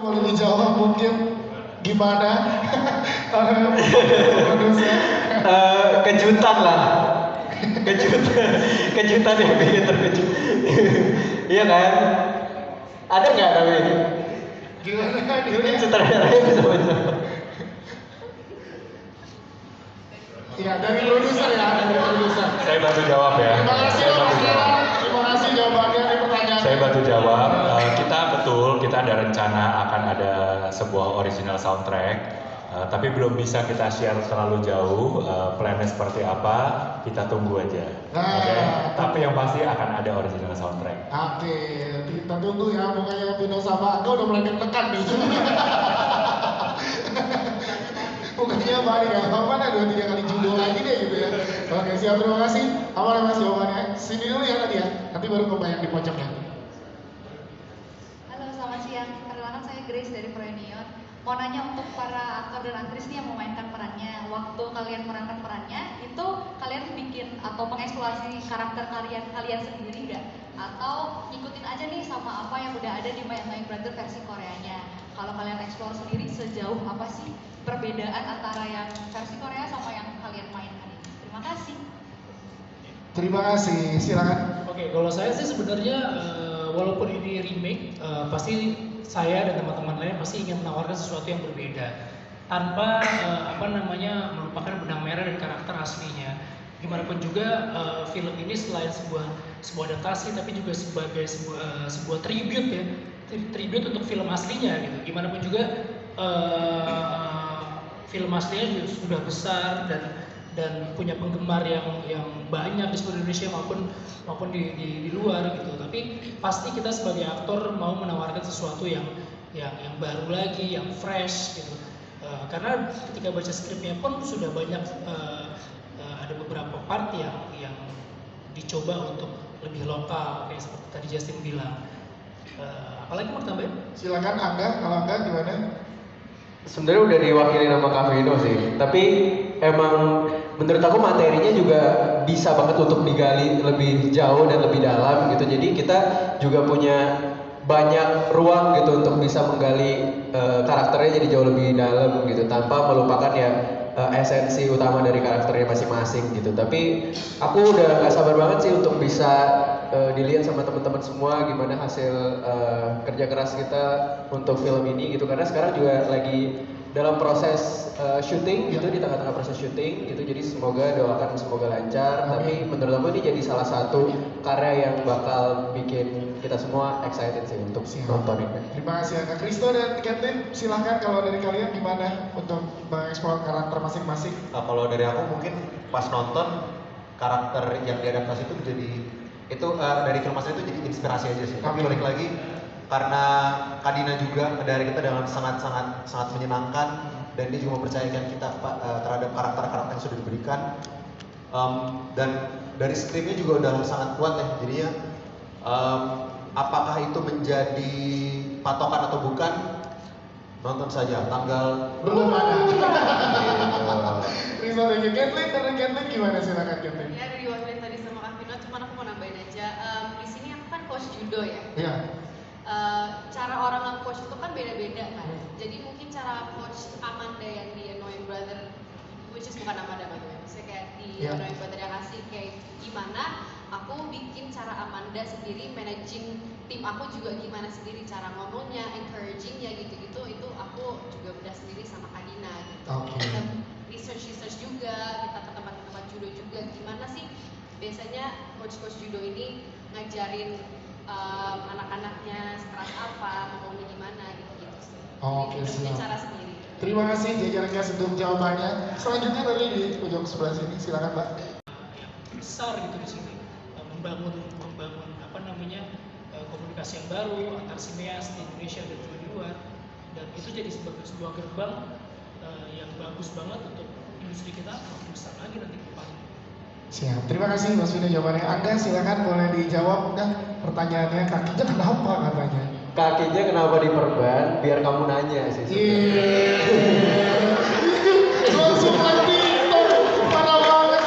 Boleh dijawab mungkin gimana? Produser. Kejutan lah. Kejutan yang bikin terkejut. Iya kan? Ada nggak tapi? Gimana? Mungkin sutradaranya bisa menjawab. Iya, dari produser ya, dari produser. Saya bantu jawab ya. Terima kasih Saya Mas bantu Rina. jawab. Terima kasih jawabannya di pertanyaan. Saya bantu jawab. Kita betul, kita ada rencana akan ada sebuah original soundtrack. Tapi belum bisa kita share terlalu jauh. Plannya seperti apa? Kita tunggu aja. Oke. Tapi yang pasti akan ada original soundtrack. Oke, kita tunggu ya. Pokoknya Vino sama Angga udah mulai deg-degan nih. Pokoknya balik ya, mana 2-3 kali judo lagi deh gitu ya. Oke siap, terima kasih. Apa mas jawabannya? Sini dulu ya tadi ya, nanti baru ke yang di pojoknya. Halo, selamat siang. Perkenalkan saya Grace dari Proenion. Mau nanya untuk para aktor dan aktris nih yang memainkan perannya, waktu kalian memerankan perannya, itu kalian bikin atau mengeksplorasi karakter kalian sendiri nggak? Atau ngikutin aja nih sama apa yang udah ada di My Annoying Brother versi Koreanya? Kalau kalian eksplor sendiri, sejauh apa sih perbedaan antara yang versi Korea sama yang kalian mainkan ini? Terima kasih. Terima kasih, silakan. Oke, kalau saya sih sebenarnya walaupun ini remake, pasti saya dan teman-teman lain pasti ingin menawarkan sesuatu yang berbeda tanpa melupakan benang merah dan karakter aslinya. Gimana pun juga film ini selain sebuah adaptasi, tapi juga sebagai sebuah tribute ya, tribute untuk film aslinya gitu. Gimana pun juga film aslinya juga sudah besar dan punya penggemar yang banyak di seluruh Indonesia maupun di luar gitu. Tapi pasti kita sebagai aktor mau menawarkan sesuatu yang baru lagi, yang fresh gitu. Karena ketika baca skripnya pun sudah banyak ada beberapa part yang dicoba untuk lebih lokal kayak seperti tadi Justin bilang. Apalagi mau tambahin? Silakan Angga, kalau Angga gimana? Sebenarnya udah diwakili nama Kak Vino sih, tapi emang menurut aku materinya juga bisa banget untuk digali lebih jauh dan lebih dalam gitu. Jadi kita juga punya banyak ruang gitu untuk bisa menggali karakternya jadi jauh lebih dalam gitu, tanpa melupakan ya esensi utama dari karakternya masing-masing gitu. Tapi aku udah gak sabar banget sih untuk bisa dilihat sama teman-teman semua gimana hasil kerja keras kita untuk film ini gitu, karena sekarang juga lagi dalam proses syuting gitu, di tengah-tengah proses syuting gitu. Jadi doakan semoga lancar. Tapi menurut aku ini jadi salah satu karya yang bakal bikin kita semua excited sih untuk nonton ini. Terima kasih Angga. Kristo dan Kathleen, silahkan kalau dari kalian gimana untuk mengeksplor karakter masing-masing? Kalau dari aku mungkin pas nonton karakter yang diadaptasi itu menjadi dari film asli itu jadi inspirasi aja sih. Tapi balik lagi karena Kadina juga dari kita dengan sangat menyenangkan, dan dia juga mempercayakan kita terhadap karakter-karakter yang sudah diberikan, dan dari skripnya juga udah sangat kuat ya. Jadinya apakah itu menjadi patokan atau bukan, nonton saja tanggal belum ada. Kristo dan Kathleen, dari Kathleen gimana, silakan Kathleen. Ya, dari wakilin tadi sama Kak Vino, cuman aku mau nambahin aja. Di sini aku kan coach judo ya. Iya. Cara orang nge-coach itu kan beda-beda kan. Jadi mungkin cara coach Amanda yang di Annoying Brother, which is bukan Amanda by the way, misalnya kayak di Annoying Brother yang asli kayak gimana, aku bikin cara Amanda sendiri, managing tim aku juga gimana sendiri, cara ngomongnya, encouragingnya gitu-gitu, itu aku juga udah sendiri sama Kadina gitu. Kita research juga, kita ke tempat-tempat judo juga, gimana sih biasanya coach judo ini ngajarin anak-anaknya sekeras apa, ngomongnya gimana gitu sih. Oke, Jadi punya siap. cara sendiri. Terima kasih jajaran untuk jawabannya. Selanjutnya dari di pojok sebelah sini, silakan Mbak. Besar gitu di sini, membangun komunikasi yang baru antar sineas di Indonesia dan juga di luar, dan itu jadi sebagai sebuah gerbang yang bagus banget untuk industri kita lebih besar lagi nanti ke depan. Siap, terima kasih Mas Vino jawabannya. Angga silakan boleh dijawab kan pertanyaannya, kakinya kenapa katanya? Kakinya kenapa diperban? Biar kamu nanya sih. Langsung mati, parah banget,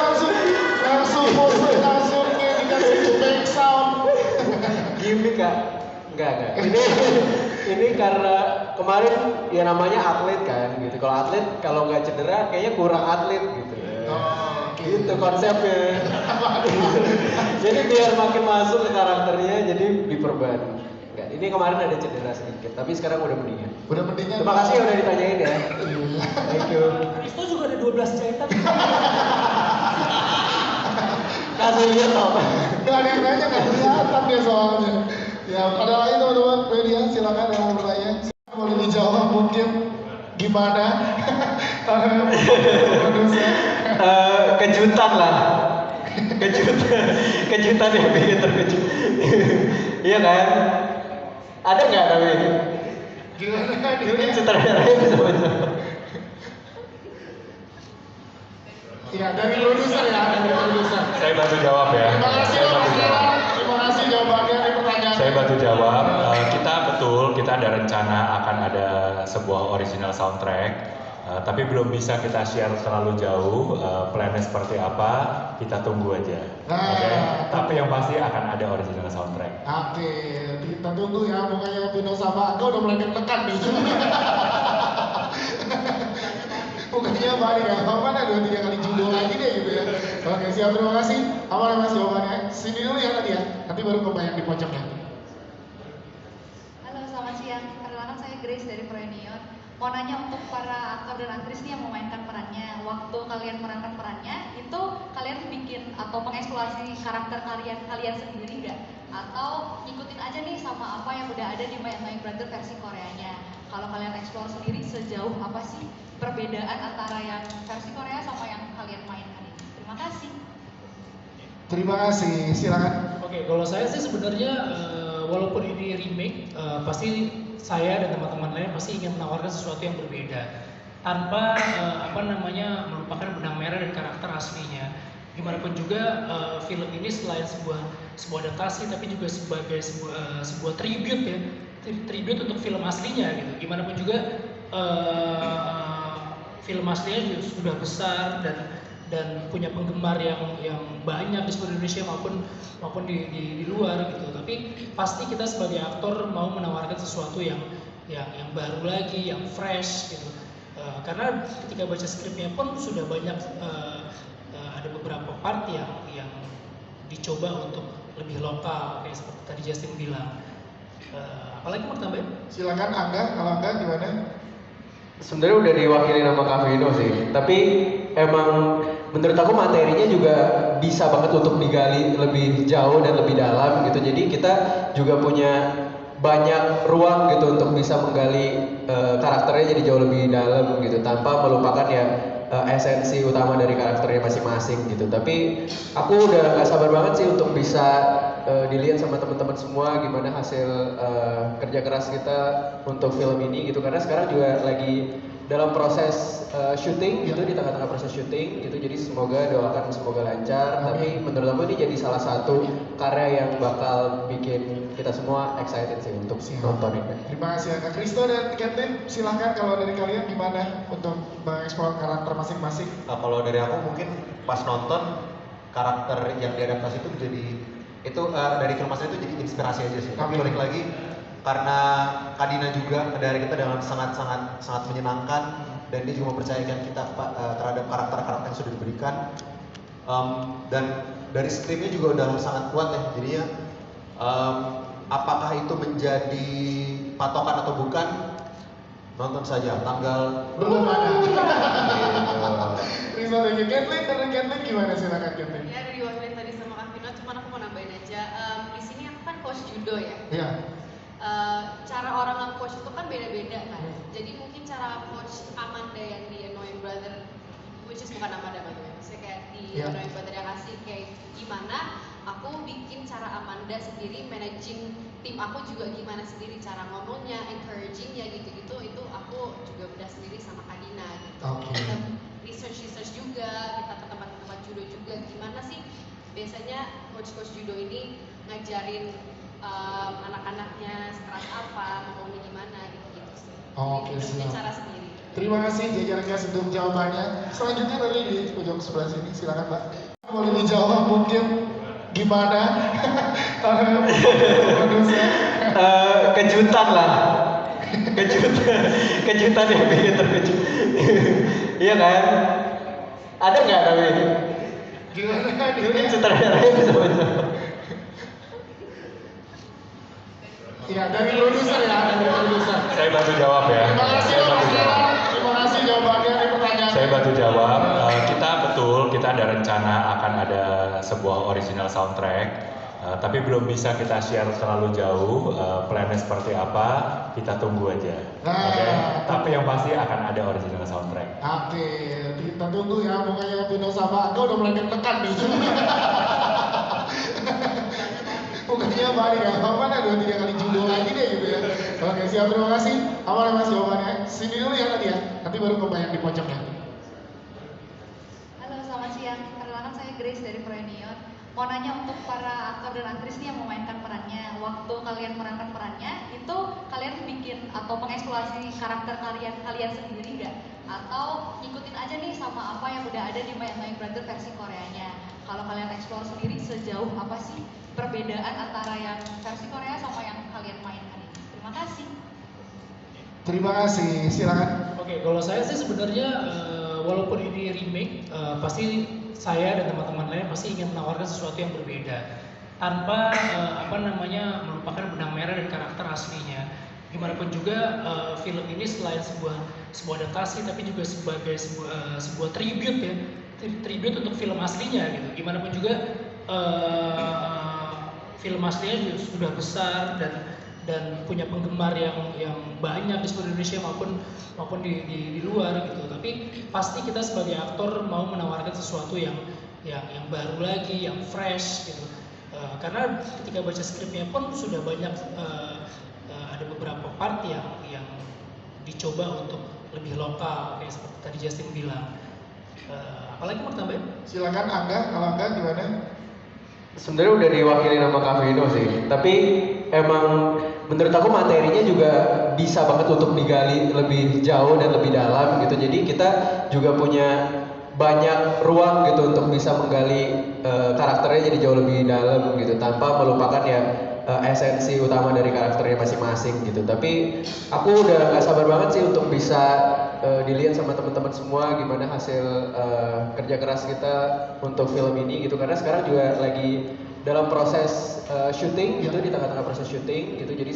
langsung musik, langsung dikasih back sound. Gimik Kak? Enggak. Ini karena kemarin ya namanya atlet kan gitu. Kalau atlet kalau nggak cedera kayaknya kurang atlet gitu. Gitu konsepnya. Jadi biar makin masuk ke karakternya, jadi diperban. Enggak, ini kemarin ada cedera sedikit, tapi sekarang udah mendingan. Udah mendingan. Terima kasih udah ditanyain ya. Thank you. Risto juga ada 12 jahitan. Kasih lihat apa? Nggak ada yang nanya, nggak kelihatan dia soalnya. Ya, ada lagi teman-teman media, silakan yang mau bertanya. Boleh dijawab mungkin gimana? Karena produser. Kejutan lah. Kejutan yang bikin terkejut. Iya kan? Ada nggak tapi? Gimana? Mungkin sutradaranya bisa menjawab. Iya, dari produser ya, dari produser. Saya bantu jawab ya. Terima kasih Saya Mas bantu jawab. Ira. Terima kasih jawabannya di pertanyaan. Saya bantu jawab. Kita betul, kita ada rencana akan ada sebuah original soundtrack. Tapi belum bisa kita share terlalu jauh. Plannya seperti apa? Kita tunggu aja. Nah. Oke. Tapi yang pasti akan ada original soundtrack. Oke, kita tunggu ya. Mukanya Pino sama Angga udah mulai deg-degan nih. Mukanya balik ya. Mana 2-3 kali judo lagi deh gitu ya. Oke, siap. Terima kasih. Apa mas jawabannya? Sini dulu ya tadi ya. Nanti baru ke yang di pojoknya. Halo, selamat siang. Perkenalkan saya Grace dari Proenion. Mau nanya untuk para aktor dan aktris nih yang memainkan perannya, waktu kalian memerankan perannya, itu kalian bikin atau mengeksplorasi karakter kalian sendiri nggak? Atau ngikutin aja nih sama apa yang udah ada di My Annoying Brother versi Koreanya? Kalau kalian eksplor sendiri, sejauh apa sih perbedaan antara yang versi Korea sama yang kalian mainkan ini? Terima kasih. Terima kasih. Silakan. Oke, kalau saya sih sebenarnya walaupun ini remake, pasti saya dan teman-teman lain pasti ingin menawarkan sesuatu yang berbeda tanpa melupakan benang merah dan karakter aslinya. Gimana pun juga film ini selain sebuah adaptasi tapi juga sebagai sebuah tribute ya, tribute untuk film aslinya gitu. Gimana pun juga film aslinya juga sudah besar dan punya penggemar yang banyak di seluruh Indonesia maupun di luar gitu. Tapi pasti kita sebagai aktor mau menawarkan sesuatu yang baru lagi, yang fresh gitu. Karena ketika baca skripnya pun sudah banyak ada beberapa part yang dicoba untuk lebih lokal kayak seperti tadi Justin bilang. Apalagi mau tambahin? Silakan Angga. Kalau Angga gimana? Sebenarnya udah diwakili nama Kak Vino sih, tapi emang menurut aku materinya juga bisa banget untuk digali lebih jauh dan lebih dalam gitu. Jadi kita juga punya banyak ruang gitu untuk bisa menggali karakternya jadi jauh lebih dalam gitu, tanpa melupakan ya esensi utama dari karakternya masing-masing gitu. Tapi aku udah gak sabar banget sih untuk bisa dilihat sama teman-teman semua gimana hasil kerja keras kita untuk film ini gitu, karena sekarang juga lagi dalam proses syuting gitu, di tengah-tengah proses syuting gitu. Jadi doakan semoga lancar. Tapi menurut aku ini jadi salah satu karya yang bakal bikin kita semua excited sih untuk nonton ini. Terima kasih Kak Kristo dan Kathleen. Silahkan kalau dari kalian gimana untuk mengeksplor karakter masing-masing. Kalau dari aku mungkin pas nonton karakter yang diadaptasi itu menjadi dari film asli itu jadi inspirasi aja sih. Tapi balik lagi karena Kadina juga dari kita dengan sangat menyenangkan dan dia juga mempercayakan kita terhadap karakter-karakter yang sudah diberikan, dan dari skripnya juga udah sangat kuat ya. Jadinya apakah itu menjadi patokan atau bukan, nonton saja tanggal Belum ada. Terima kasih Kathleen. Dari Kathleen gimana? Silakan Kathleen. Ya, dari diwakilin tadi sama Kak Vino, cuman aku mau nambahin aja. Di sini aku kan coach judo ya. Iya. Cara orang nge-coach itu kan beda-beda kan. Jadi mungkin cara coach Amanda yang di Annoying Brother, which is bukan Amanda by the way, misalnya kayak di Annoying Brother yang kasih kayak gimana aku bikin cara Amanda sendiri, managing tim aku juga gimana sendiri, cara ngomongnya, encouragingnya gitu-gitu, itu aku juga udah sendiri sama Kadina gitu. Kita research juga, kita ke tempat-tempat judo juga, gimana sih biasanya coach judo ini ngajarin anak-anaknya sekeras apa, ngomongnya gimana gitu sih. Oke, Jadi punya siap. cara sendiri. Terima kasih jajarannya untuk jawabannya. Selanjutnya dari di pojok sebelah sini, silakan Mbak. Boleh dijawab mungkin gimana? Karena produser. Kejutan lah. Kejutan yang bikin terkejut. Iya kan? Ada nggak tapi? Gimana? Mungkin sutradaranya bisa menjawab. Iya, dari produser ya, dari produser. Saya bantu jawab ya. Terima kasih Saya Mas bantu Dira. jawab. Terima kasih jawabannya di pertanyaan. Saya bantu jawab. Kita betul, kita ada rencana akan ada sebuah original soundtrack. Tapi belum bisa kita share terlalu jauh. Plannya seperti apa? Kita tunggu aja. Nah, Oke. Tapi yang pasti akan ada original soundtrack. Oke, kita tunggu ya. Mukanya Vino sama Angga udah mulai deg-degan nih. Mukanya balik ya. Mana 2-3 kali judo lagi deh gitu ya. Oke, siap. Terima kasih. Apa ya Mas jawabannya? Sini dulu ya tadi ya. Nanti baru ke yang di pojoknya. Halo, selamat siang. Perkenalkan saya Grace dari Proenion. Mau nanya untuk para aktor dan aktris nih yang memainkan perannya, waktu kalian memerankan perannya, itu kalian bikin atau mengeksplorasi karakter kalian sendiri nggak? Atau ngikutin aja nih sama apa yang udah ada di My Annoying Brother versi Koreanya? Kalau kalian eksplor sendiri, sejauh apa sih perbedaan antara yang versi Korea sama yang kalian mainkan ini? Terima kasih. Terima kasih. Silakan. Oke, kalau saya sih sebenarnya walaupun ini remake, pasti saya dan teman-teman lain pasti ingin menawarkan sesuatu yang berbeda tanpa melupakan benang merah dan karakter aslinya. Gimana pun juga film ini selain sebuah adaptasi, tapi juga sebagai sebuah tribute ya, tribute untuk film aslinya gitu. Gimana pun juga film aslinya juga sudah besar dan punya penggemar yang banyak di seluruh Indonesia maupun di luar gitu. Tapi pasti kita sebagai aktor mau menawarkan sesuatu yang baru lagi, yang fresh gitu. Karena ketika baca skripnya pun sudah banyak ada beberapa part yang dicoba untuk lebih lokal kayak seperti tadi Justin bilang. Apalagi mau tambahin? Silakan Angga. Kalau Angga gimana? Sebenarnya udah diwakili nama Kak Vino sih, tapi emang menurut aku materinya juga bisa banget untuk digali lebih jauh dan lebih dalam gitu. Jadi kita juga punya banyak ruang gitu untuk bisa menggali karakternya jadi jauh lebih dalam gitu, tanpa melupakan ya esensi utama dari karakternya masing-masing gitu. Tapi aku udah gak sabar banget sih untuk bisa dilihat sama teman-teman semua gimana hasil kerja keras kita untuk film ini gitu, karena sekarang juga lagi dalam proses syuting gitu, di tengah-tengah proses syuting gitu. Jadi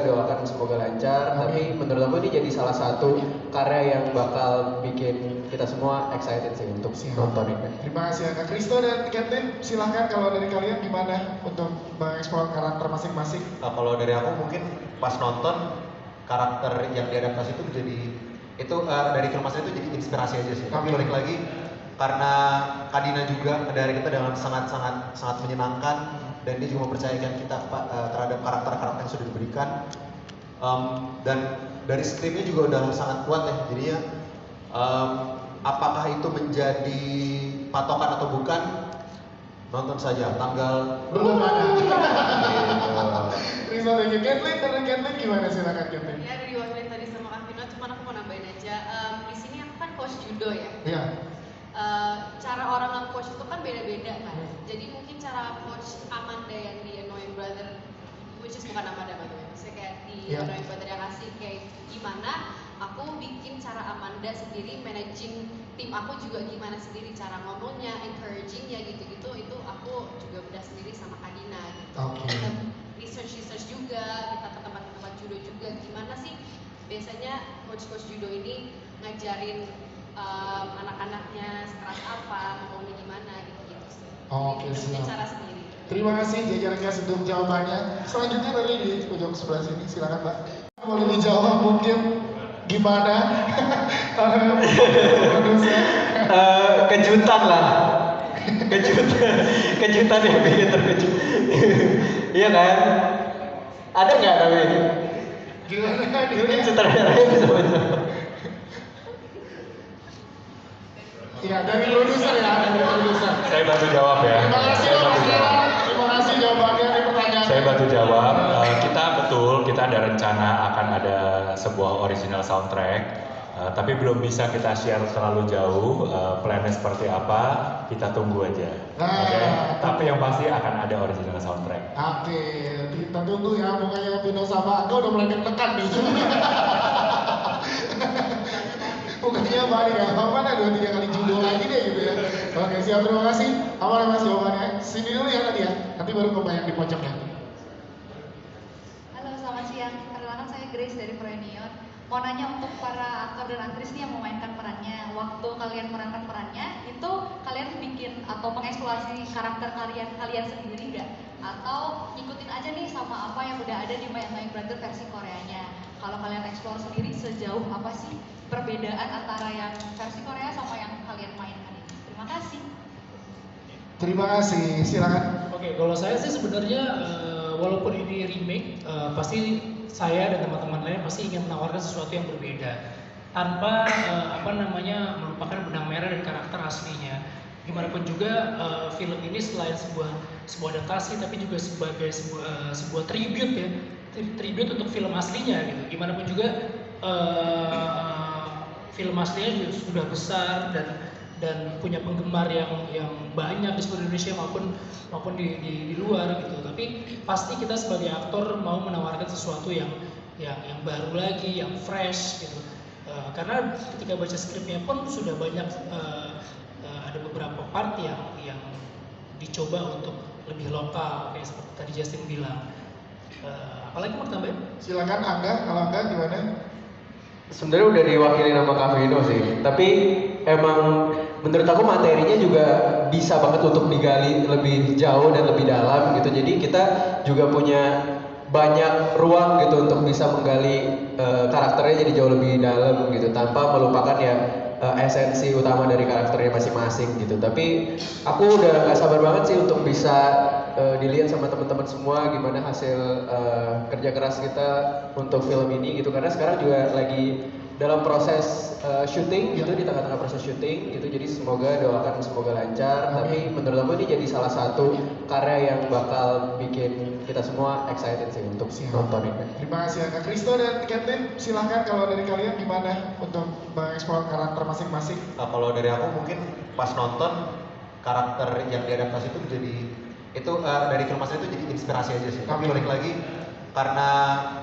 doakan semoga lancar. Tapi menurut aku ini jadi salah satu karya yang bakal bikin kita semua excited sih untuk nonton ini. Terima kasih Kak Kristo dan Kathleen. Silahkan kalau dari kalian gimana untuk mengeksplor karakter masing-masing. Kalau dari aku mungkin pas nonton karakter yang diadaptasi itu dari film asli itu jadi inspirasi aja sih. Tapi balik lagi karena Kadina juga dari kita dengan sangat menyenangkan, dan dia juga mempercayakan kita terhadap karakter-karakter yang sudah diberikan, dan dari skripnya juga udah sangat kuat ya. Jadinya apakah itu menjadi patokan atau bukan, nonton saja tanggal Belum ada. Terima kasih Kathleen. Dari Kathleen gimana? Silakan Kathleen. Ya, dari diwakilin tadi sama Kak Vino, cuman aku mau nambahin aja. Di sini aku kan coach judo ya. Iya. Cara orang nge-coach itu kan beda-beda kan. Jadi mungkin cara coach Amanda yang di Annoying Brother, which is bukan Amanda by the way, misalnya kayak di Annoying Brother yang kasih kayak gimana aku bikin cara Amanda sendiri managing tim aku juga gimana sendiri, cara ngomongnya, encouragingnya gitu-gitu, itu aku juga udah sendiri sama Kadina gitu. Kita research juga, kita ke tempat-tempat judo juga, gimana sih biasanya coach judo ini ngajarin anak-anaknya sekeras apa, ngomongnya gimana gitu sih. Oke, Jadi punya siap. cara sendiri. Terima kasih jajaran Gas untuk jawabannya. Selanjutnya dari di pojok sebelah sini, silakan Mbak. Boleh dijawab mungkin gimana? Karena produser. Kejutan lah. Kejutan yang bikin terkejut. Iya kan? Ada nggak tapi? Gimana? Mungkin sutradaranya bisa menjawab. Iya, dari produser ya, dari produser. Saya bantu jawab ya. Terima kasih Saya Mas bantu Dira. jawab. Terima kasih jawabannya di pertanyaan. Saya bantu jawab. Kita ada rencana akan ada sebuah original soundtrack. Tapi belum bisa kita share terlalu jauh. Plannya seperti apa? Kita tunggu aja. Oke, tapi yang pasti akan ada original soundtrack. Oke, kita tunggu ya. Pokoknya Vino sama Angga udah mulai deg-degan nih. Bukannya balik ya, mana 2-3 kali judo lagi deh gitu ya. Oke, siap, terima kasih. Aman ya mas jawabannya. Sini dulu ya tadi ya, nanti baru kebayang di pojoknya. Halo, selamat siang. Perkenalkan saya Grace dari Proenion. Mau nanya untuk para aktor dan aktris nih yang memainkan perannya, waktu kalian memerankan perannya, itu kalian bikin atau mengeksplorasi karakter kalian sendiri nggak? Atau ngikutin aja nih sama apa yang udah ada di My Annoying Brother versi Koreanya? Kalau kalian eksplor sendiri, sejauh apa sih perbedaan antara yang versi Korea sama yang kalian mainkan ini? Terima kasih. Terima kasih, silakan. Oke, kalau saya sih sebenarnya walaupun ini remake, pasti saya dan teman-teman lain pasti ingin menawarkan sesuatu yang berbeda tanpa melupakan benang merah dan karakter aslinya. Gimana pun juga film ini selain sebuah adaptasi tapi juga sebagai sebuah tribute ya, tribute untuk film aslinya gitu. Gimana pun juga film aslinya juga sudah besar dan punya penggemar yang banyak di seluruh Indonesia maupun di luar gitu. Tapi pasti kita sebagai aktor mau menawarkan sesuatu yang baru lagi, yang fresh gitu. Karena ketika baca skripnya pun sudah banyak ada beberapa part yang dicoba untuk lebih lokal kayak seperti tadi Justin bilang. Apalagi mau tambahin? Silakan Angga, kalau Angga gimana? Sebenarnya udah diwakili nama Kak Vino sih, tapi emang menurut aku materinya juga bisa banget untuk digali lebih jauh dan lebih dalam gitu. Jadi kita juga punya banyak ruang gitu untuk bisa menggali karakternya jadi jauh lebih dalam gitu, tanpa melupakan ya esensi utama dari karakternya masing-masing gitu. Tapi aku udah gak sabar banget sih untuk bisa dilihat sama teman-teman semua gimana hasil kerja keras kita untuk film ini gitu, karena sekarang juga lagi dalam proses syuting gitu, di tengah-tengah proses syuting gitu. Jadi doakan semoga lancar. Tapi menurut aku ini jadi salah satu karya yang bakal bikin kita semua excited sih untuk nonton ini. Terima kasih Kak Kristo dan Captain. Silahkan kalau dari kalian gimana untuk mengeksplor karakter masing-masing. Kalau dari aku mungkin pas nonton karakter yang diadaptasi itu dari film asli itu jadi inspirasi aja sih. Tapi balik lagi karena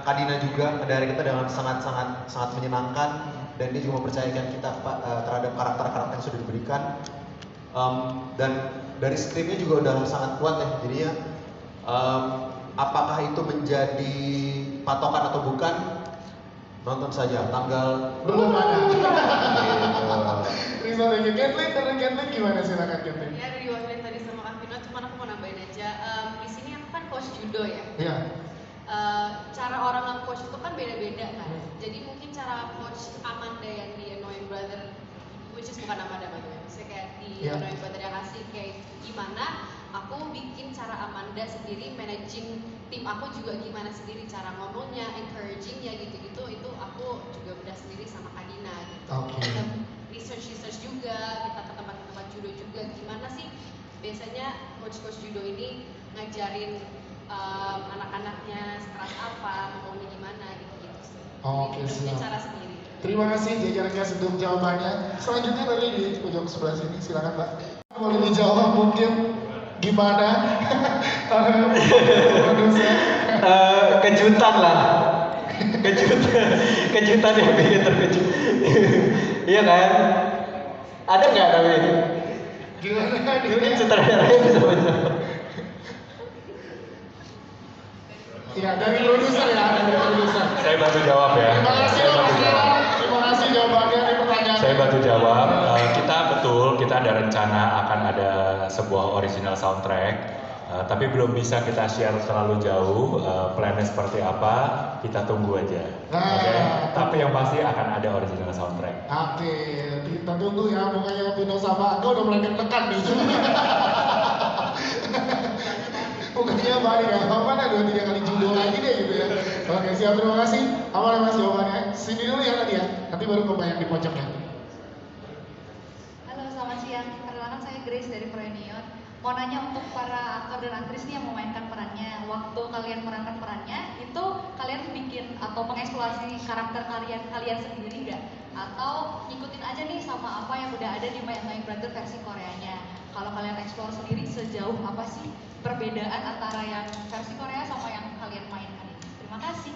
Kadina juga dari kita dengan sangat menyenangkan, dan dia juga mempercayakan kita terhadap karakter-karakter yang sudah diberikan, dan dari skripnya juga udah sangat kuat ya. Jadinya apakah itu menjadi patokan atau bukan, nonton saja tanggal Belum ada. Rizal dan Captain gimana, silakan Captain. Ya, dari diwakilin tadi sama Kak Vino, cuman aku mau nambahin aja. Di sini aku kan coach judo ya. Iya. Cara orang nge-coach itu kan beda-beda kan. Jadi mungkin cara coach Amanda yang di Annoying Brother, which is bukan Amanda by the way, misalnya kayak di Annoying Brother yang kasih kayak gimana aku bikin cara Amanda sendiri managing tim aku juga gimana sendiri, cara ngomongnya, encouragingnya gitu-gitu, itu aku juga udah sendiri sama Kadina gitu. Kita research juga, kita ke tempat-tempat judo juga, gimana sih biasanya coach judo ini ngajarin anak-anaknya sekeras apa, ngomongnya gimana gitu sih. Oke, Jadi punya siap. cara sendiri. Terima kasih jajarannya untuk jawabannya. Selanjutnya tadi di pojok sebelah sini, silakan Mbak. Boleh dijawab mungkin gimana? Kejutan lah, kejutan yang bikin terkejut. Iya kan? Ada nggak tapi? Gimana? Mungkin sutradaranya bisa menjawab. Iya, dari produser ya, dari produser. Saya bantu jawab ya. Terima kasih Mas Ira. Terima kasih jawabannya dari pertanyaan. Saya bantu jawab. Kita ada rencana akan ada sebuah original soundtrack, tapi belum bisa kita share terlalu jauh. Plannya seperti apa? Kita tunggu aja. Oke. Tapi yang pasti akan ada original soundtrack. Oke, kita tunggu ya. Pokoknya Vino sama Angga udah mulai deg-degan nih. Bukannya balik ya, mana 2-3 kali judo lagi deh gitu ya. Oke, siap, terima kasih. Aman ya mas jawabannya. Sini dulu ya tadi ya, nanti baru kebayang di pojoknya. Halo, selamat siang. Perkenalkan saya Grace dari Proenion. Mau nanya untuk para aktor dan aktris nih yang memainkan perannya, waktu kalian memerankan perannya, itu kalian bikin atau mengeksplorasi karakter kalian sendiri nggak? Atau ngikutin aja nih sama apa yang udah ada di My Annoying Brother versi Koreanya? Kalau kalian explore sendiri sejauh apa sih perbedaan antara yang versi Korea sama yang kalian mainkan ini? Terima kasih.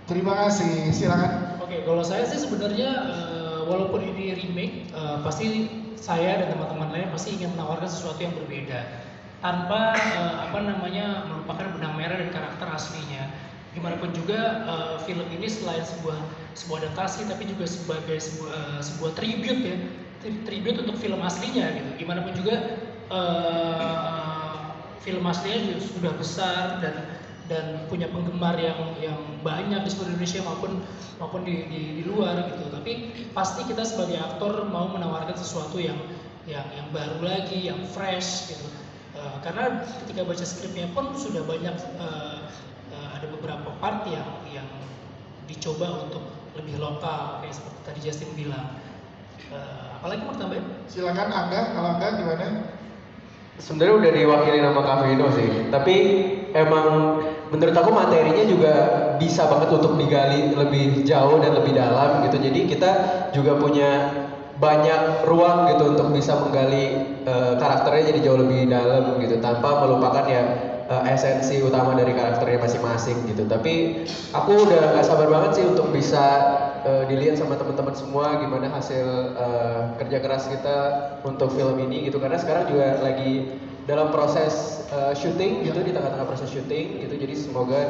Terima kasih, silakan. Oke, kalau saya sih sebenarnya walaupun ini remake, pasti saya dan teman-teman lain pasti ingin menawarkan sesuatu yang berbeda tanpa melupakan benang merah dan karakter aslinya. Gimana pun juga film ini selain sebuah adaptasi, tapi juga sebagai sebuah tribute ya, tribute untuk film aslinya gitu. Gimana pun juga film aslinya juga sudah besar dan punya penggemar yang banyak di seluruh Indonesia maupun di luar gitu. Tapi pasti kita sebagai aktor mau menawarkan sesuatu yang baru lagi, yang fresh gitu. Karena ketika baca skripnya pun sudah banyak ada beberapa part yang dicoba untuk lebih lokal kayak seperti tadi Justin bilang. Apalagi mau tambahin? Silakan Angga, kalau Angga gimana? Sebenarnya udah diwakili nama Kak Vino sih, tapi emang menurut aku materinya juga bisa banget untuk digali lebih jauh dan lebih dalam gitu. Jadi kita juga punya banyak ruang gitu untuk bisa menggali karakternya jadi jauh lebih dalam gitu, tanpa melupakan ya esensi utama dari karakternya masing-masing gitu. Tapi aku udah gak sabar banget sih untuk bisa dilihat sama teman-teman semua gimana hasil kerja keras kita untuk film ini gitu, karena sekarang juga lagi dalam proses syuting gitu, di tengah-tengah proses syuting gitu. Jadi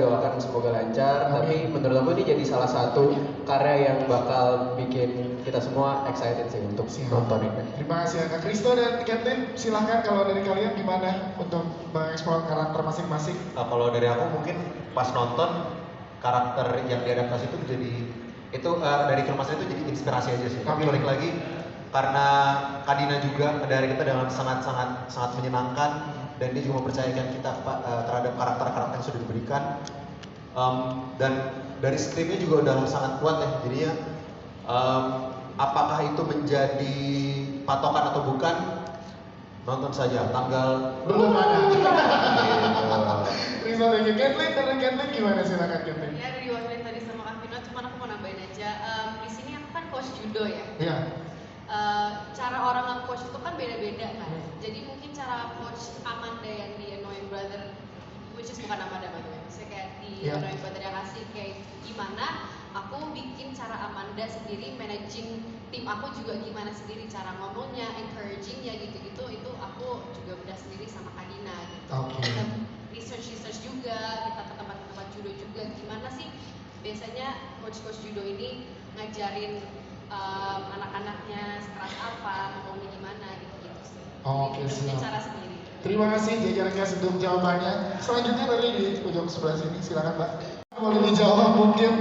doakan semoga lancar. Tapi menurut aku ini jadi salah satu karya yang bakal bikin kita semua excited sih untuk nonton ini. Terima kasih Kak Kristo dan Kathleen, silahkan kalau dari kalian gimana untuk mengeksplor karakter masing-masing? Kalau dari aku mungkin pas nonton karakter yang diadaptasi itu dari film asli itu jadi inspirasi aja sih. Tapi balik lagi karena Kadina juga dari kita dengan sangat menyenangkan, dan dia juga mempercayakan kita terhadap karakter-karakter yang sudah diberikan, dan dari skripnya juga udah sangat kuat ya. Jadinya apakah itu menjadi patokan atau bukan, nonton saja tanggal Belum ada. Terima kasih Kathleen, dari Kathleen gimana, silakan Kathleen. Ya dari diwakilin tadi sama Kak Vino, cuman aku mau nambahin aja. Di sini aku kan coach judo ya. Iya. Cara orang nge-coach itu kan beda-beda kan. Jadi mungkin cara coach Amanda yang di Annoying Brother, which is bukan Amanda by the way, misalnya kayak di Annoying Brother yang kasih kayak gimana aku bikin cara Amanda sendiri managing tim aku juga gimana sendiri, cara ngomongnya, encouragingnya gitu-gitu, itu aku juga udah sendiri sama Kadina gitu. Kita research juga, kita ke tempat-tempat judo juga, gimana sih biasanya coach judo ini ngajarin anak-anaknya sekeras apa, ngomongnya gimana gitu sih. Oke, Jadi punya siap. cara sendiri. Terima kasih jajaran guys untuk jawabannya. Selanjutnya tadi di ujung sebelah sini, silakan Mbak. Boleh dijawab mungkin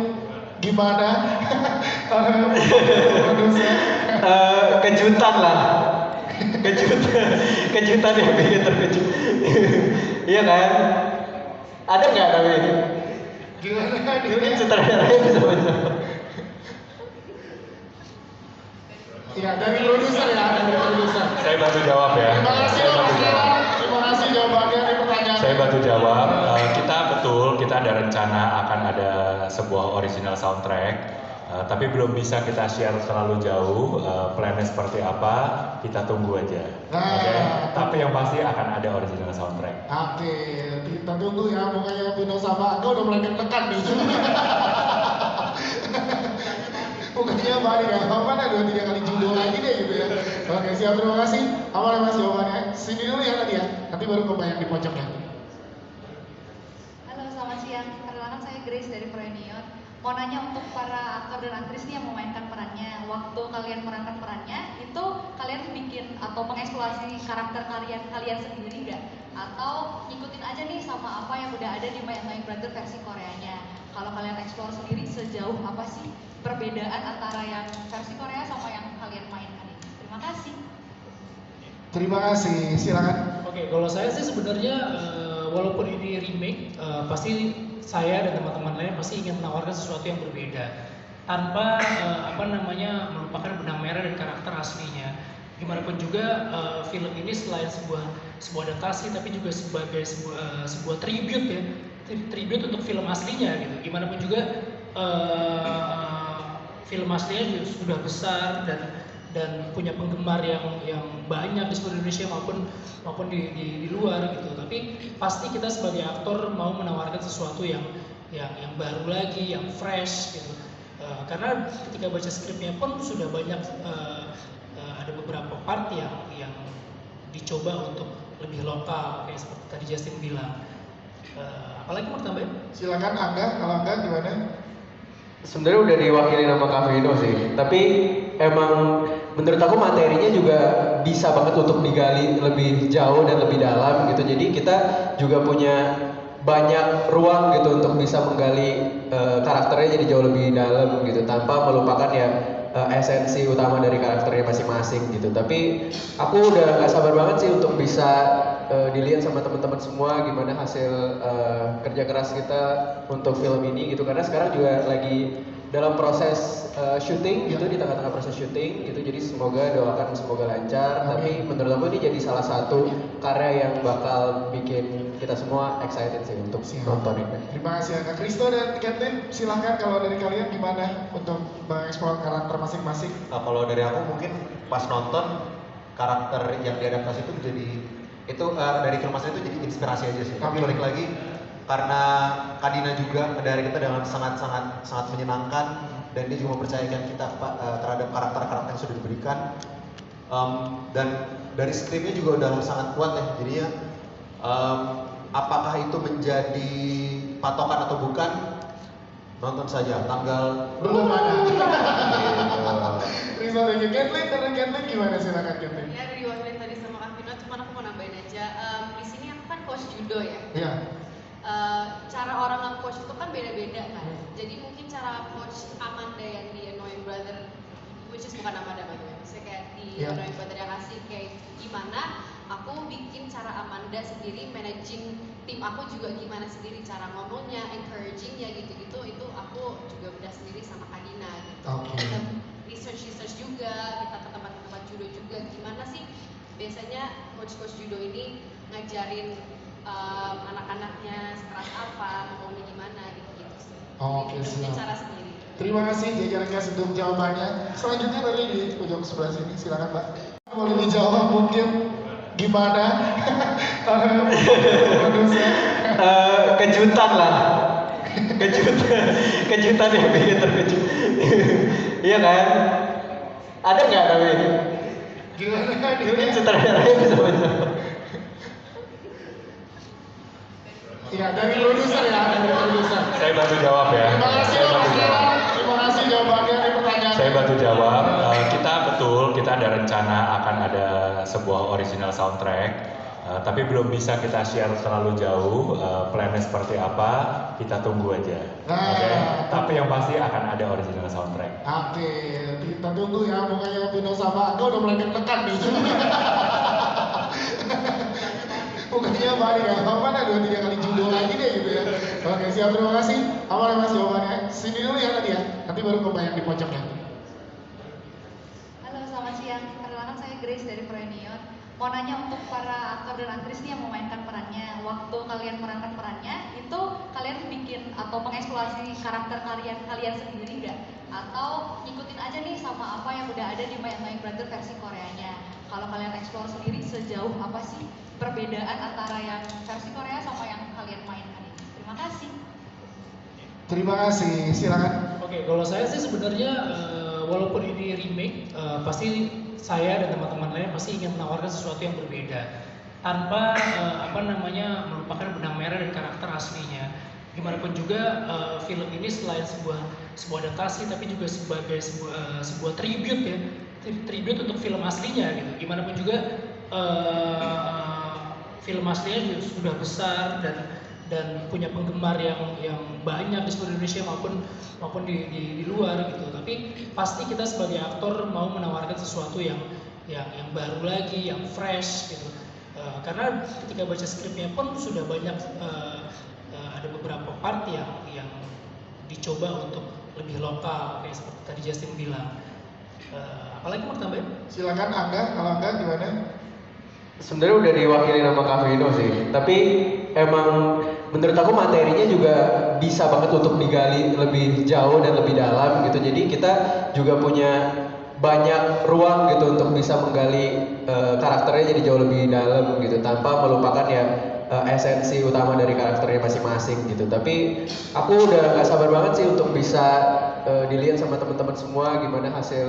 gimana? Kejutan lah, kejutan yang bikin terkejut. Iya kan? Ada nggak tapi? Gimana? Mungkin sutradaranya bisa menjawab. Iya, dari produser ya, dari produser. Saya bantu jawab ya. Terima kasih Saya Mas bantu Dira. jawab. Terima kasih jawabannya dari pertanyaan. Saya bantu jawab. Kita ada rencana akan ada sebuah original soundtrack, tapi belum bisa kita share terlalu jauh. Plannya seperti apa? Kita tunggu aja. Oke. Tapi yang pasti akan ada original soundtrack. Oke, kita tunggu ya. Pokoknya Vino sama Angga udah mulai deg-degan nih. Pokoknya balik ya, mana 2-3 kali judo lagi deh gitu ya. Oke, siap, terima kasih. Aman ya Mas jawabannya. Sini dulu ya tadi ya, nanti baru ke yang di pojoknya. Halo, selamat siang. Perkenalkan saya Grace dari Proenion. Mau nanya untuk para aktor dan aktris nih yang memainkan perannya, waktu kalian memerankan perannya, itu kalian bikin atau mengeksplorasi karakter kalian sendiri nggak? Atau ngikutin aja nih sama apa yang udah ada di My Annoying Brother versi Koreanya? Kalau kalian explore sendiri sejauh apa sih perbedaan antara yang versi Korea sama yang kalian mainkan ini? Terima kasih. Terima kasih, silakan. Oke, kalau saya sih sebenarnya walaupun ini remake, pasti saya dan teman-teman lain pasti ingin menawarkan sesuatu yang berbeda tanpa melupakan benang merah dan karakter aslinya. Gimana pun juga film ini selain sebuah adaptasi, tapi juga sebagai sebuah tribute ya, tribute untuk film aslinya gitu. Gimana pun juga film aslinya juga sudah besar dan punya penggemar yang banyak di seluruh Indonesia maupun di luar gitu. Tapi pasti kita sebagai aktor mau menawarkan sesuatu yang baru lagi, yang fresh gitu. Karena ketika baca skripnya pun sudah banyak ada beberapa part yang dicoba untuk lebih lokal kayak seperti tadi Justin bilang. Apalagi mau tambahin? Silakan Angga, kalau Angga gimana? Sebenarnya udah diwakili nama Kak Vino sih, tapi emang menurut aku materinya juga bisa banget untuk digali lebih jauh dan lebih dalam gitu. Jadi kita juga punya banyak ruang gitu untuk bisa menggali karakternya jadi jauh lebih dalam gitu, tanpa melupakan ya esensi utama dari karakternya masing-masing gitu. Tapi aku udah gak sabar banget sih untuk bisa dilihat sama teman-teman semua gimana hasil kerja keras kita untuk film ini gitu, karena sekarang juga lagi dalam proses syuting gitu, di tengah-tengah proses syuting gitu. Jadi semoga doakan semoga lancar. Tapi menurut aku ini jadi salah satu karya yang bakal bikin kita semua excited sih untuk nonton ini. Terima kasih Kak Kristo dan Kathleen, silahkan kalau dari kalian gimana untuk mengeksplor karakter masing-masing? Kalau dari aku mungkin pas nonton karakter yang diadaptasi itu menjadi dari film asli itu jadi inspirasi aja sih. Tapi balik lagi karena Kadina juga dari kita dengan sangat menyenangkan, dan dia juga mempercayakan kita terhadap karakter-karakter yang sudah diberikan, dan dari skripnya juga udah sangat kuat ya. Jadinya apakah itu menjadi patokan atau bukan, nonton saja tanggal Belum ada. Kristo dan Kathleen, dari Kathleen gimana, silakan Kathleen? Ya dari wakilin tadi sama Kak Vino, cuman aku mau nambahin aja. Di sini aku kan coach judo ya. Iya. Cara orang nge-coach itu kan beda-beda kan. Jadi mungkin cara coach Amanda yang di Annoying Brother, which is bukan Amanda by the way, misalnya kayak di Annoying Brother yang kasih kayak gimana aku bikin cara Amanda sendiri managing tim aku juga gimana sendiri, cara ngomongnya, encouragingnya gitu-gitu, itu aku juga udah sendiri sama Kadina gitu. Kita research juga, kita ke tempat-tempat judo juga, gimana sih biasanya coach judo ini ngajarin anak-anaknya sekeras apa, ngomongnya gimana gitu sih. Oke, Jadi punya siap. cara sendiri. Terima kasih jajaran Gas untuk jawabannya. Selanjutnya dari di ujung sebelah sini, silakan Mbak. Boleh dijawab mungkin gimana? Produser. Kejutan lah, kejutan yang bikin terkejut. Iya kan? Ada nggak tapi? Gimana? Mungkin sutradaranya bisa menjawab. Iya, dari produser ya, dari produser. Saya bantu jawab ya. Terima kasih Saya Mas bantu Ira. jawab. Terima kasih jawabannya di pertanyaan. Saya bantu jawab. Kita ada rencana akan ada sebuah original soundtrack, tapi belum bisa kita share terlalu jauh. Plannya seperti apa? Kita tunggu aja. Oke. Tapi yang pasti akan ada original soundtrack. Oke, kita tunggu ya. Pokoknya Vino sama Angga udah mulai tekan nih. Pokoknya balik ya, mana 2-3 kali judo lagi deh gitu ya. Oke, siap, terima kasih. Aman ya Mas jawabannya. Sini dulu ya tadi ya, nanti baru ke yang di pojoknya. Halo, selamat siang. Perkenalkan saya Grace dari Proenion. Mau nanya untuk para aktor dan aktris nih yang memainkan perannya, waktu kalian memerankan perannya, itu kalian bikin atau mengeksplorasi karakter kalian sendiri nggak? Atau ngikutin aja nih sama apa yang udah ada di My Annoying Brother versi Koreanya? Kalau kalian eksplor sendiri, sejauh apa sih perbedaan antara yang versi Korea sama yang kalian mainkan ini? Terima kasih. Terima kasih, silakan. Oke, kalau saya sih sebenarnya walaupun ini remake, pasti saya dan teman-teman lain pasti ingin menawarkan sesuatu yang berbeda tanpa melupakan benang merah dan karakter aslinya. Gimana pun juga film ini selain sebuah adaptasi, tapi juga sebagai sebuah tribute ya, tribute untuk film aslinya gitu. Gimana pun juga film aslinya juga sudah besar dan punya penggemar yang banyak di seluruh Indonesia maupun di luar gitu. Tapi pasti kita sebagai aktor mau menawarkan sesuatu yang baru lagi, yang fresh gitu. Karena ketika baca skripnya pun sudah banyak ada beberapa part yang dicoba untuk lebih lokal kayak seperti tadi Justin bilang. Apalagi mau tambahin? Silakan Angga, kalau Angga gimana? Sebenarnya udah diwakili nama Kak Vino sih, tapi emang menurut aku materinya juga bisa banget untuk digali lebih jauh dan lebih dalam gitu. Jadi kita juga punya banyak ruang gitu untuk bisa menggali karakternya jadi jauh lebih dalam gitu tanpa melupakan ya esensi utama dari karakternya masing-masing gitu. Tapi aku udah gak sabar banget sih untuk bisa dilihat sama teman-teman semua gimana hasil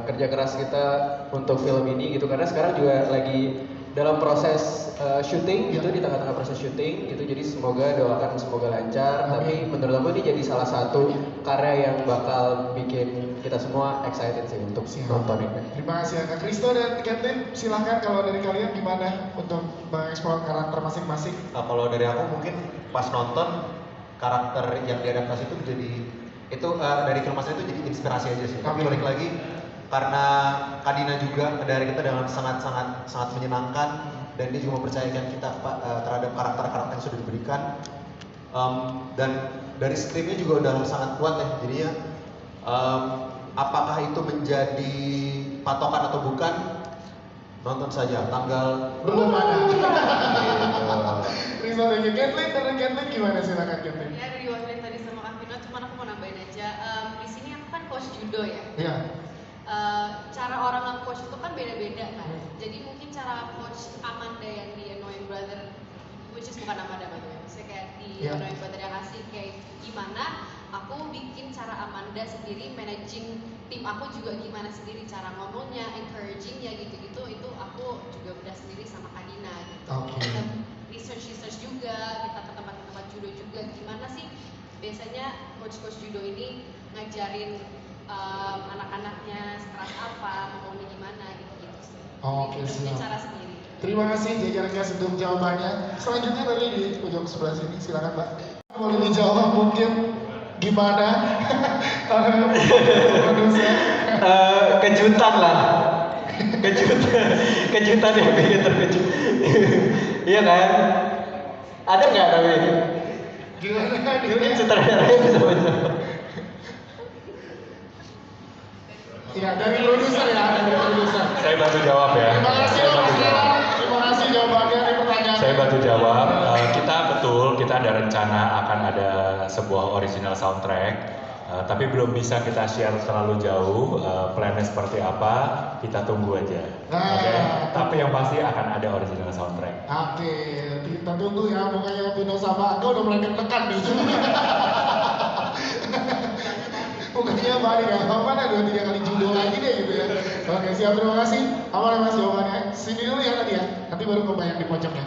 kerja keras kita untuk film ini gitu, karena sekarang juga lagi dalam proses syuting gitu, di tengah-tengah proses syuting gitu, jadi semoga doakan semoga lancar. Tapi menurut aku ini jadi salah satu karya yang bakal bikin kita semua excited sih untuk nonton ini. Terima kasih Kak Kristo dan Kathleen, silahkan kalau dari kalian gimana untuk mengeksplor karakter masing-masing. Kalau dari aku mungkin pas nonton karakter yang diadaptasi itu menjadi itu dari film asli itu jadi inspirasi aja sih. Tapi balik lagi karena Kadina juga dari kita dengan sangat menyenangkan, dan dia juga mempercayakan kita terhadap karakter-karakter yang sudah diberikan. Dan dari skripnya juga udah sangat kuat ya, jadinya apakah itu menjadi patokan atau bukan, nonton saja tanggal Belum ada. Kristo dan Kathleen, dari Kathleen gimana, silakan Kathleen. Ya dari diwakilin tadi sama Kak Vino, cuman aku mau nambahin aja. Di sini aku kan coach judo ya. Iya. Cara orang nge-coach itu kan beda-beda kan. Jadi mungkin cara coach Amanda yang di Annoying Brother, which is bukan Amanda by the way, misalnya kayak di Annoying Brother yang kasih kayak gimana aku bikin cara Amanda sendiri managing tim aku juga gimana sendiri, cara ngomongnya, encouragingnya gitu-gitu, itu aku juga udah sendiri sama Kadina gitu. Kita research juga, kita ke tempat-tempat judo juga, gimana sih biasanya coach-coach judo ini ngajarin anak-anaknya sekeras apa, ngomongnya gimana gitu-gitu sih. Oke, Jadi punya siap. cara sendiri. Terima kasih jajaran untuk jawabannya. Selanjutnya dari di pojok sebelah sini, silakan Mbak. Boleh dijawab mungkin gimana? Produser. Kejutan lah, kejutan yang bikin terkejut. Iya kan? Ada nggak tapi? Gimana? Mungkin sutradaranya bisa menjawab. Iya, dari produser ya, dari produser. Saya bantu jawab ya. Terima kasih Saya bantu Mas. jawab. Terima kasih jawabannya dari pertanyaan. Saya bantu jawab. Kita betul, kita ada rencana akan ada sebuah original soundtrack. Tapi belum bisa kita share terlalu jauh. Plannya seperti apa? Kita tunggu aja. Nah, Oke. Tapi yang pasti akan ada original soundtrack. Oke, kita tunggu ya. Mukanya Vino sama Angga udah mulai deg-degan nih. Mukanya balik ya. Mana 2-3 kali judo lagi deh gitu ya. Oke, siap, terima kasih. Apa Mas jawabannya? Sini dulu ya tadi ya. Nanti baru ke yang di pojoknya.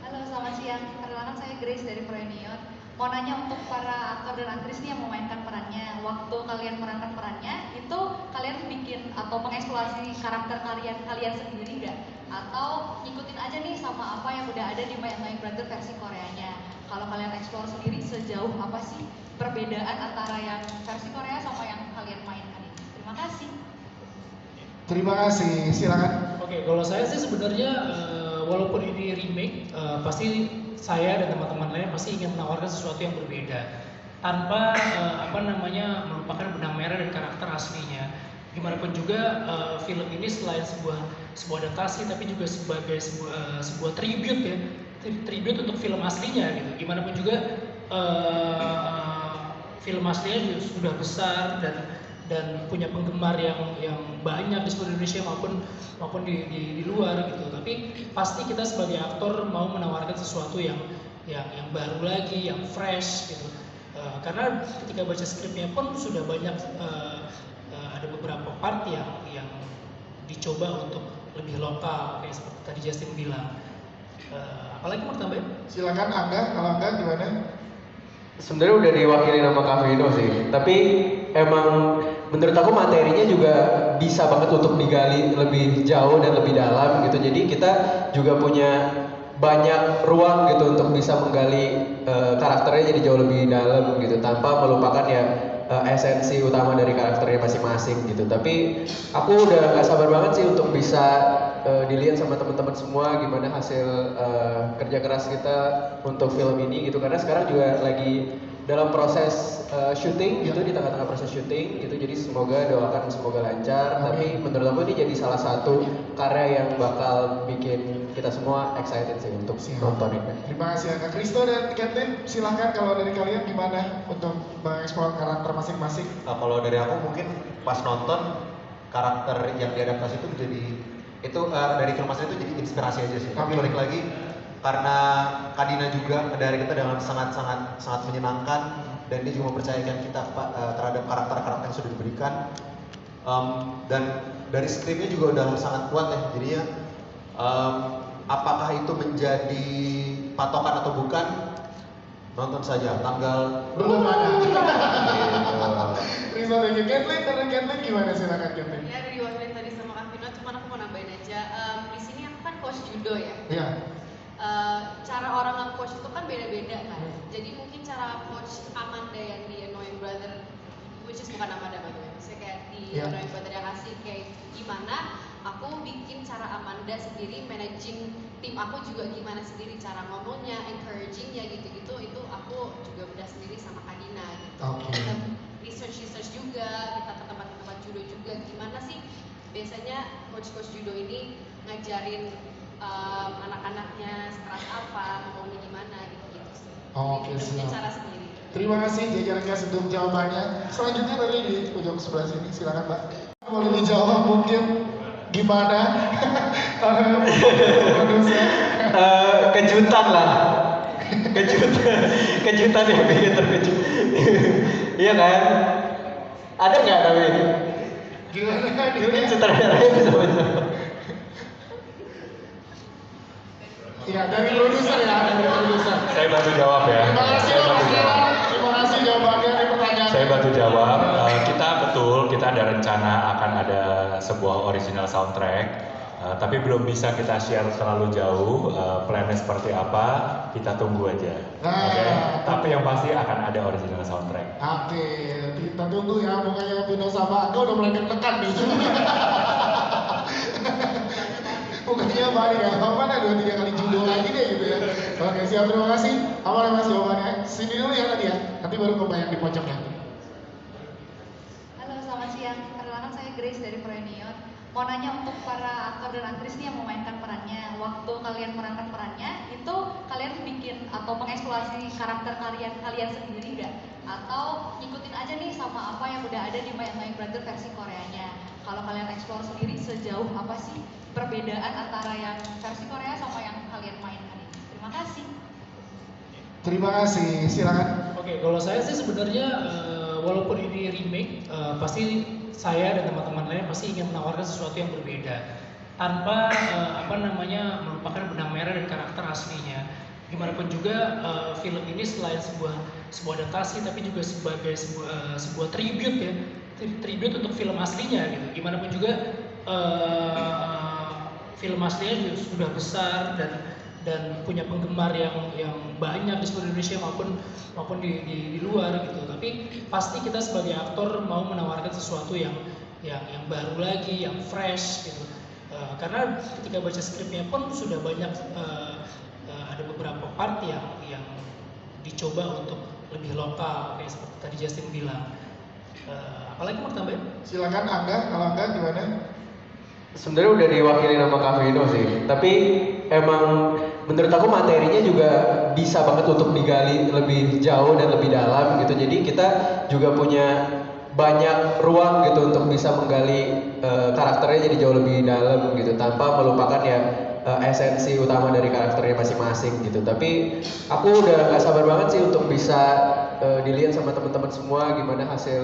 Halo, selamat siang. Perkenalkan saya Grace dari Proenion. Mau nanya untuk para aktor dan aktris nih yang memainkan perannya, waktu kalian memerankan perannya, itu kalian bikin atau mengeksplorasi karakter kalian sendiri nggak? Atau ngikutin aja nih sama apa yang udah ada di My Annoying Brother versi Koreanya? Kalau kalian eksplor sendiri, sejauh apa sih perbedaan antara yang versi Korea sama yang kalian mainkan ini? Terima kasih. Terima kasih, silakan. Oke, kalau saya sih sebenarnya walaupun ini remake, pasti saya dan teman-teman lain pasti ingin menawarkan sesuatu yang berbeda tanpa melupakan benang merah dan karakter aslinya. Gimana pun juga film ini selain sebuah adaptasi, tapi juga sebagai sebuah tribute ya, tribute untuk film aslinya gitu. Gimana pun juga film aslinya juga sudah besar dan punya penggemar yang banyak di seluruh Indonesia maupun di luar gitu. Tapi pasti kita sebagai aktor mau menawarkan sesuatu yang baru lagi, yang fresh gitu. Karena ketika baca skripnya pun sudah banyak ada beberapa part yang dicoba untuk lebih lokal kayak seperti tadi Justin bilang. Apalagi mau tambahin? Silakan Angga, kalau Angga gimana? Sebenarnya udah diwakili nama Kak Vino sih, tapi emang menurut aku materinya juga bisa banget untuk digali lebih jauh dan lebih dalam gitu. Jadi kita juga punya banyak ruang gitu untuk bisa menggali karakternya jadi jauh lebih dalam gitu tanpa melupakan ya esensi utama dari karakternya masing-masing gitu. Tapi aku udah gak sabar banget sih untuk bisa dilihat sama teman-teman semua gimana hasil kerja keras kita untuk film ini gitu, karena sekarang juga lagi dalam proses syuting gitu, di tengah-tengah proses syuting gitu, jadi semoga doakan semoga lancar. Tapi menurut aku ini jadi salah satu karya yang bakal bikin kita semua excited sih untuk nonton ini. Terima kasih Kak Kristo dan Captain, silahkan kalau dari kalian gimana untuk mengeksplor karakter masing-masing? Kalau dari aku mungkin pas nonton karakter yang diadaptasi itu menjadi dari film asli itu jadi inspirasi aja sih. Tapi balik lagi karena Kadina juga dari kita dengan sangat menyenangkan dan dia juga mempercayakan kita terhadap karakter-karakter yang sudah diberikan. Dan dari skripnya juga udah sangat kuat ya, jadinya apakah itu menjadi patokan atau bukan, nonton saja tanggal belum ada. Terima kasih Kathleen, dari Kathleen gimana, silakan Kathleen. Ya dari diwakilin tadi sama Kak Vino, cuman aku mau nambahin aja. Di sini aku kan coach judo ya. Iya. Cara orang nge-coach itu kan beda-beda kan. Jadi mungkin cara coach Amanda yang di Annoying Brother, which is bukan Amanda by the way, misalnya kayak di Annoying Brother yang kasih kayak gimana aku bikin cara Amanda sendiri managing tim aku juga gimana sendiri, cara ngomongnya, encouragingnya gitu-gitu, itu aku juga udah sendiri sama Kadina gitu. Kita research juga, kita ke tempat-tempat judo juga, gimana sih biasanya coach-coach judo ini ngajarin anak-anaknya sekeras apa, ngomongnya gimana gitu sih. Oke, Jadi punya siap. cara sendiri. Terima kasih jajaran Gas untuk jawabannya. Selanjutnya dari di ujung sebelah sini, silakan Mbak. Boleh dijawab mungkin gimana? Produser. Kejutan lah, kejutan yang bikin terkejut. Iya kan? Ada nggak tapi? Gimana? Mungkin sutradaranya bisa menjawab. Iya, dari produser ya, dari produser. Saya bantu jawab ya. Terima kasih Saya bantu Mas jawab. Ira. Terima kasih jawabannya dari pertanyaan. Saya bantu jawab. Kita ada rencana akan ada sebuah original soundtrack. Tapi belum bisa kita share terlalu jauh. Plannya seperti apa? Kita tunggu aja. Oke. Tapi yang pasti akan ada original soundtrack. Oke, kita tunggu ya. Pokoknya Vino sama Angga udah mulai deg-degan nih. Bukannya balik ya, mana 2-3 kali judo lagi deh gitu ya. Oke, siap, terima kasih. Aman ya Mas jawabannya. Sini dulu ya tadi ya, nanti baru ke yang di pojok ya. Halo, selamat siang. Perkenalkan saya Grace dari Preniot. Mau nanya untuk para aktor dan aktris nih yang memainkan perannya, waktu kalian memerankan perannya, itu kalian bikin atau mengeksplorasi karakter kalian sendiri nggak? Atau ngikutin aja nih sama apa yang udah ada di My Annoying Brother versi Koreanya? Kalau kalian eksplor sendiri, sejauh apa sih perbedaan antara yang versi Korea sama yang kalian mainkan ini? Terima kasih. Terima kasih, silakan. Oke, kalau saya sih sebenarnya walaupun ini remake, pasti saya dan teman-teman lain pasti ingin menawarkan sesuatu yang berbeda tanpa melupakan benang merah dan karakter aslinya. Gimana pun juga film ini selain sebuah adaptasi tapi juga sebagai sebuah tribute ya, tribute untuk film aslinya gitu. Gimana pun juga film aslinya juga sudah besar dan punya penggemar yang banyak di seluruh Indonesia maupun di luar gitu. Tapi pasti kita sebagai aktor mau menawarkan sesuatu yang baru lagi, yang fresh gitu. Karena ketika baca skripnya pun sudah banyak ada beberapa part yang dicoba untuk lebih lokal kayak seperti tadi Justin bilang. Apalagi mau tambahin? Silakan Angga, kalau Angga gimana? Sebenarnya udah diwakili sama Kak Vino sih, tapi emang menurut aku materinya juga bisa banget untuk digali lebih jauh dan lebih dalam gitu. Jadi kita juga punya banyak ruang gitu untuk bisa menggali karakternya jadi jauh lebih dalam gitu, tanpa melupakan ya esensi utama dari karakternya masing-masing gitu. Tapi aku udah gak sabar banget sih untuk bisa dilihat sama teman-teman semua gimana hasil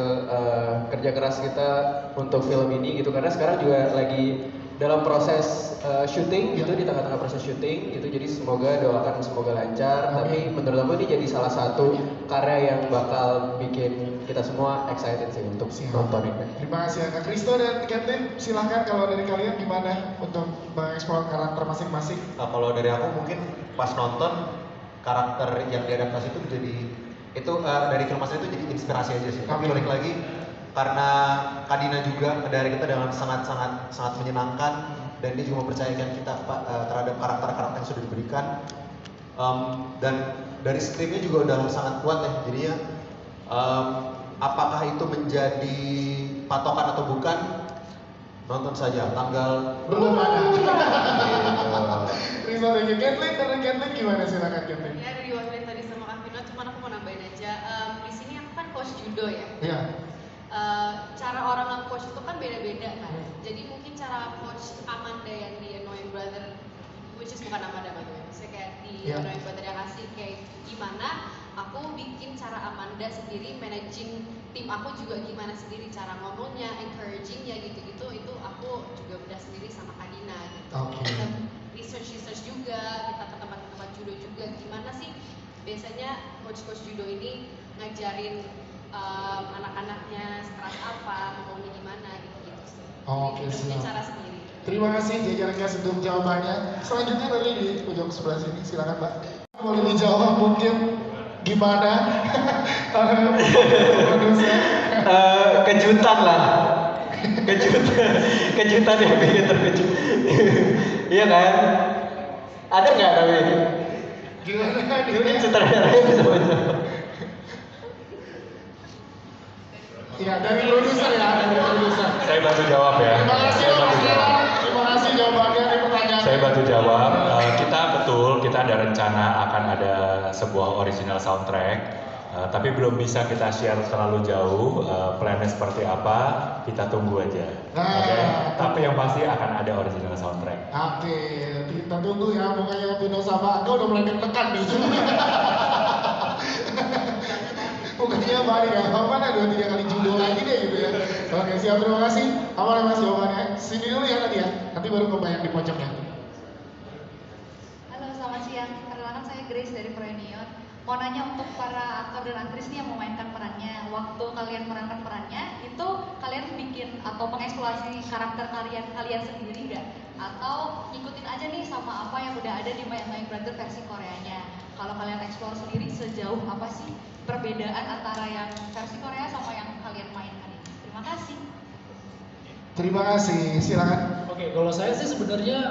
kerja keras kita untuk film ini gitu, karena sekarang juga lagi dalam proses syuting gitu, di tengah-tengah proses syuting gitu. Jadi doakan semoga lancar. Tapi menurut aku ini jadi salah satu karya yang bakal bikin kita semua excited sih untuk nonton ini. Terima kasih Kak Kristo dan Captain, silahkan kalau dari kalian gimana untuk mengeksplor karakter masing-masing? Kalau dari aku mungkin pas nonton karakter yang diadaptasi itu dari film asli itu jadi inspirasi aja sih. Tapi balik lagi karena Kadina juga dari kita dengan sangat menyenangkan dan dia juga mempercayakan kita terhadap karakter-karakter yang sudah diberikan. Dan dari skripnya juga udah sangat kuat ya, jadinya apakah itu menjadi patokan atau bukan, nonton saja tanggal Belum ada. gitu. Rizal lagi Kathleen, karena Kathleen gimana silakan Kathleen? Ya dari diwakilin tadi sama Kak Vino, cuman aku mau nambahin aja. Di sini aku kan coach judo ya. Iya. Cara orang nge-coach itu kan beda-beda kan. Jadi mungkin cara coach Amanda yang di Annoying Brother, which is bukan Amanda by the way, misalnya kayak di Annoying Brother yang kasih kayak gimana aku bikin cara Amanda sendiri, managing tim aku juga gimana sendiri, cara ngomongnya, encouragingnya gitu-gitu, itu aku juga udah sendiri sama Kadina gitu. Kita research juga, kita ke tempat-tempat judo juga, gimana sih biasanya coach-coach judo ini ngajarin anak-anaknya sekeras apa, ngomongnya gimana gitu sih. Oke, Jadi punya siap. cara sendiri. Terima kasih jajaran Gas untuk jawabannya. Selanjutnya tadi di pojok sebelah sini, silakan Mbak. Boleh dijawab mungkin gimana? Produser. Kejutan lah. Kejutan yang bikin terkejut. Iya kan? Ada nggak tapi? Gimana? Mungkin sutradaranya bisa menjawab. Iya, dari produser ya, dari produser. Saya bantu jawab ya. Terima kasih Saya Mas bantu jawab. Rina. Terima kasih jawabannya dari pertanyaan. Saya bantu jawab. Kita betul, kita ada rencana akan ada sebuah original soundtrack. Tapi belum bisa kita share terlalu jauh. Plannya seperti apa? Kita tunggu aja. Oke. Tapi yang pasti akan ada original soundtrack. Oke, kita tunggu ya. Mukanya Vino sama Angga udah mulai deg-degan nih. Mukanya balik ya. Mana 2-3 kali judo lagi deh gitu ya. Oke, siap, terima kasih. Apa namanya Mas jawabannya? Sini dulu ya tadi ya. Nanti baru ke yang di pojoknya. Halo, selamat siang. Perkenalkan saya Grace dari Proenion. Mau nanya untuk para aktor dan aktris nih yang memainkan perannya, waktu kalian memerankan perannya, itu kalian bikin atau mengeksplorasi karakter kalian sendiri nggak? Atau ikutin aja nih sama apa yang udah ada di My Annoying Brother versi Koreanya? Kalau kalian eksplor sendiri, sejauh apa sih perbedaan antara yang versi Korea sama yang kalian mainkan ini? Terima kasih. Terima kasih, silakan. Oke, kalau saya sih sebenarnya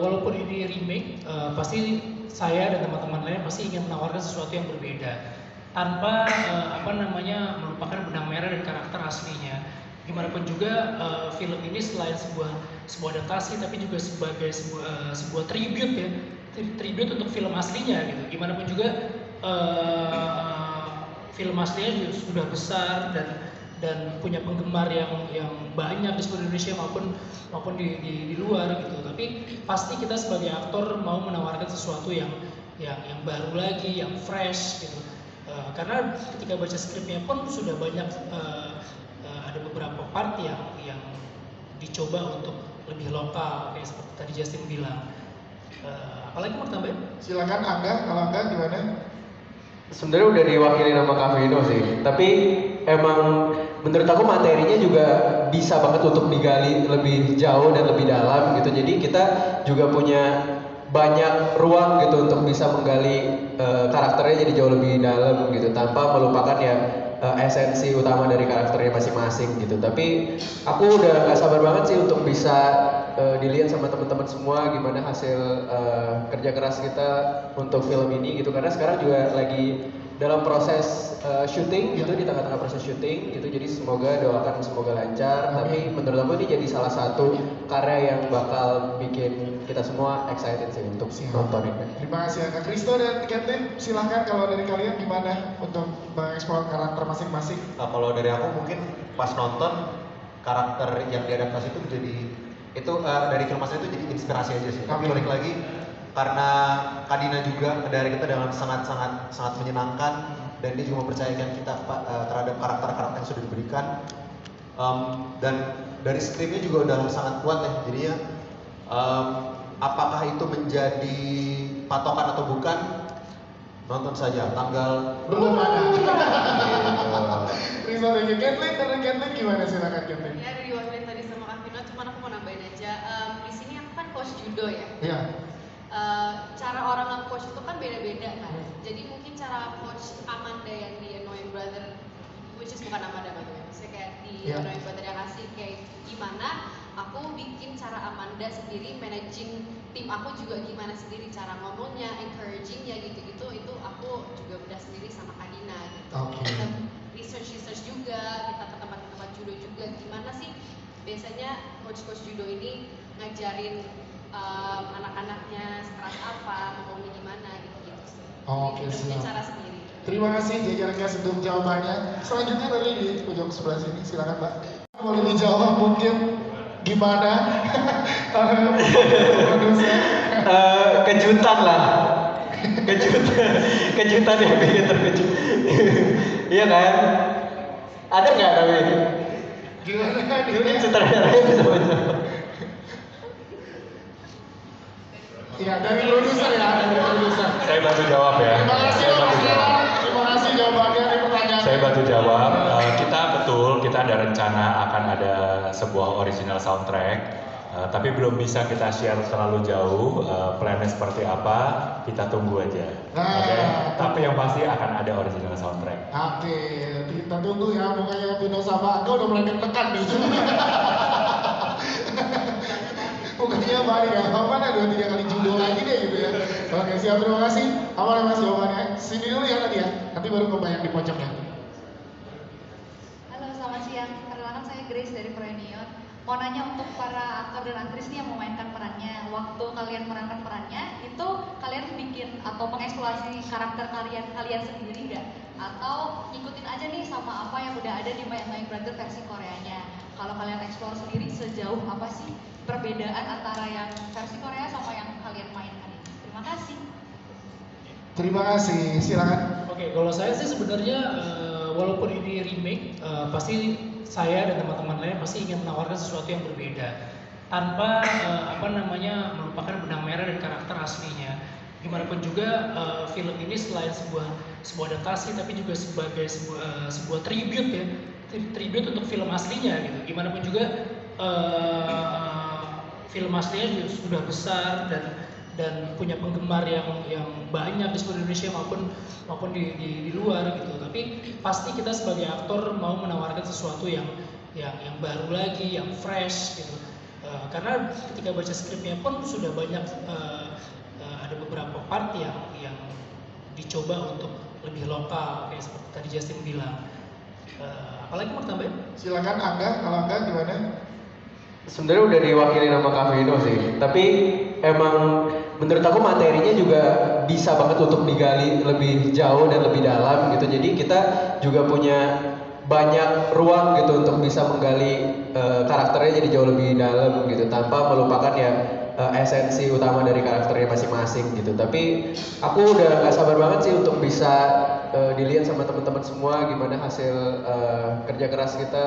walaupun ini remake, pasti saya dan teman-teman lain pasti ingin menawarkan sesuatu yang berbeda tanpa melupakan benang merah dan karakter aslinya. Gimana pun juga film ini selain sebuah adaptasi, tapi juga sebagai sebuah tribute ya, tribute untuk film aslinya gitu. Gimana pun juga film aslinya juga sudah besar dan punya penggemar yang banyak di seluruh Indonesia maupun di luar gitu. Tapi pasti kita sebagai aktor mau menawarkan sesuatu yang baru lagi, yang fresh gitu. Karena ketika baca skripnya pun sudah banyak ada beberapa part yang dicoba untuk lebih lokal kayak seperti tadi Justin bilang. Apalagi mau tambahin? Silakan Angga, kalau Angga gimana? Sebenarnya udah diwakili nama Kak Vino sih, tapi emang menurut aku materinya juga bisa banget untuk digali lebih jauh dan lebih dalam gitu. Jadi kita juga punya banyak ruang gitu untuk bisa menggali karakternya jadi jauh lebih dalam gitu, tanpa melupakan ya esensi utama dari karakternya masing-masing gitu. Tapi aku udah gak sabar banget sih untuk bisa dilihat sama teman-teman semua gimana hasil kerja keras kita untuk film ini gitu, karena sekarang juga lagi dalam proses syuting gitu, di tengah-tengah proses syuting gitu. Jadi doakan semoga lancar. Tapi menurut aku ini jadi salah satu karya yang bakal bikin kita semua excited sih untuk nonton ini. Terima kasih Kak Kristo dan Kathleen. Silahkan kalau dari kalian gimana untuk mengeksplor karakter masing-masing. Kalau dari aku mungkin pas nonton karakter yang diadaptasi itu dari film asli itu jadi inspirasi aja sih. Tapi balik lagi karena Kadina juga dari kita dengan sangat menyenangkan, dan dia juga mempercayakan kita terhadap karakter-karakter yang sudah diberikan, dan dari skripnya juga udah sangat kuat ya. Jadinya apakah itu menjadi patokan atau bukan, nonton saja tanggal Belum ada. Rizal lagi Kathleen, karena Kathleen gimana silakan Kathleen. Ya dari diwakilin tadi sama Kak Vino, cuman aku mau nambahin aja. Di sini aku kan coach judo ya. Iya. Cara orang nge-coach itu kan beda-beda kan. Jadi mungkin cara coach Amanda yang di Annoying Brother, which is bukan Amanda by the way, misalnya kayak di Annoying Brother yang kasih kayak gimana aku bikin cara Amanda sendiri, managing tim aku juga gimana sendiri, cara ngomongnya, encouragingnya gitu-gitu, itu aku juga udah sendiri sama Kadina gitu. Kita research juga, kita ke tempat-tempat judo juga, gimana sih biasanya coach judo ini ngajarin anak-anaknya sekeras apa, maunya gimana gitu sih. Oke, Jadi punya siap. cara sendiri. Terima kasih jajaran guys untuk jawabannya. Selanjutnya dari di pojok sebelah sini, silakan Mbak. Boleh dijawab mungkin gimana? Produser. Kejutan lah. Kejutan yang bikin terkejut. Iya kan? Ada nggak tapi? Gimana Mungkin nih? sutradaranya bisa menjawab. Iya, dari produser ya, dari produser. Saya bantu jawab ya. Terima kasih Saya Mas bantu Ira. jawab. Terima kasih jawabannya dari pertanyaan. Saya bantu jawab. Kita betul, kita ada rencana akan ada sebuah original soundtrack. Tapi belum bisa kita share terlalu jauh. Plannya seperti apa? Kita tunggu aja. Nah. Oke. Tapi yang pasti akan ada original soundtrack. Oke, kita tunggu ya. Mukanya Pino sama Angga udah mulai deg-degan nih. Mukanya balik ya. Mana 2-3 kali judo lagi deh gitu ya. Oke, siap, terima kasih. Aman Mas jawabannya. Sini dulu ya tadi ya. Nanti baru ke yang di pojoknya. Halo, selamat siang. Perkenalkan saya Grace dari Proenion. Mau nanya untuk para aktor dan aktris nih yang memainkan perannya, waktu kalian memerankan perannya, itu kalian bikin atau mengeksplorasi karakter kalian sendiri nggak? Atau ngikutin aja nih sama apa yang udah ada di My Annoying Brother versi Koreanya? Kalau kalian eksplor sendiri, sejauh apa sih perbedaan antara yang versi Korea sama yang kalian mainkan ini? Terima kasih. Terima kasih, silakan. Oke, kalau saya sih sebenarnya walaupun ini remake, pasti saya dan teman-teman lain pasti ingin menawarkan sesuatu yang berbeda tanpa melupakan benang merah dan karakter aslinya. Gimana pun juga film ini selain sebuah adaptasi tapi juga sebagai sebuah tribute ya, tribute untuk film aslinya gitu. Gimana pun juga film aslinya juga sudah besar dan punya penggemar yang banyak di seluruh Indonesia maupun di luar gitu. Tapi pasti kita sebagai aktor mau menawarkan sesuatu yang baru lagi, yang fresh gitu. Karena ketika baca skripnya pun sudah banyak ada beberapa part yang dicoba untuk lebih lokal kayak seperti tadi Justin bilang. Apalagi mau tambahin? Silakan Angga, kalau Angga gimana? Sebenarnya udah diwakili nama Kak Vino sih, tapi emang menurut aku materinya juga bisa banget untuk digali lebih jauh dan lebih dalam gitu. Jadi kita juga punya banyak ruang gitu untuk bisa menggali karakternya jadi jauh lebih dalam gitu, tanpa melupakan ya esensi utama dari karakternya masing-masing gitu. Tapi aku udah gak sabar banget sih untuk bisa dilihat sama teman-teman semua gimana hasil kerja keras kita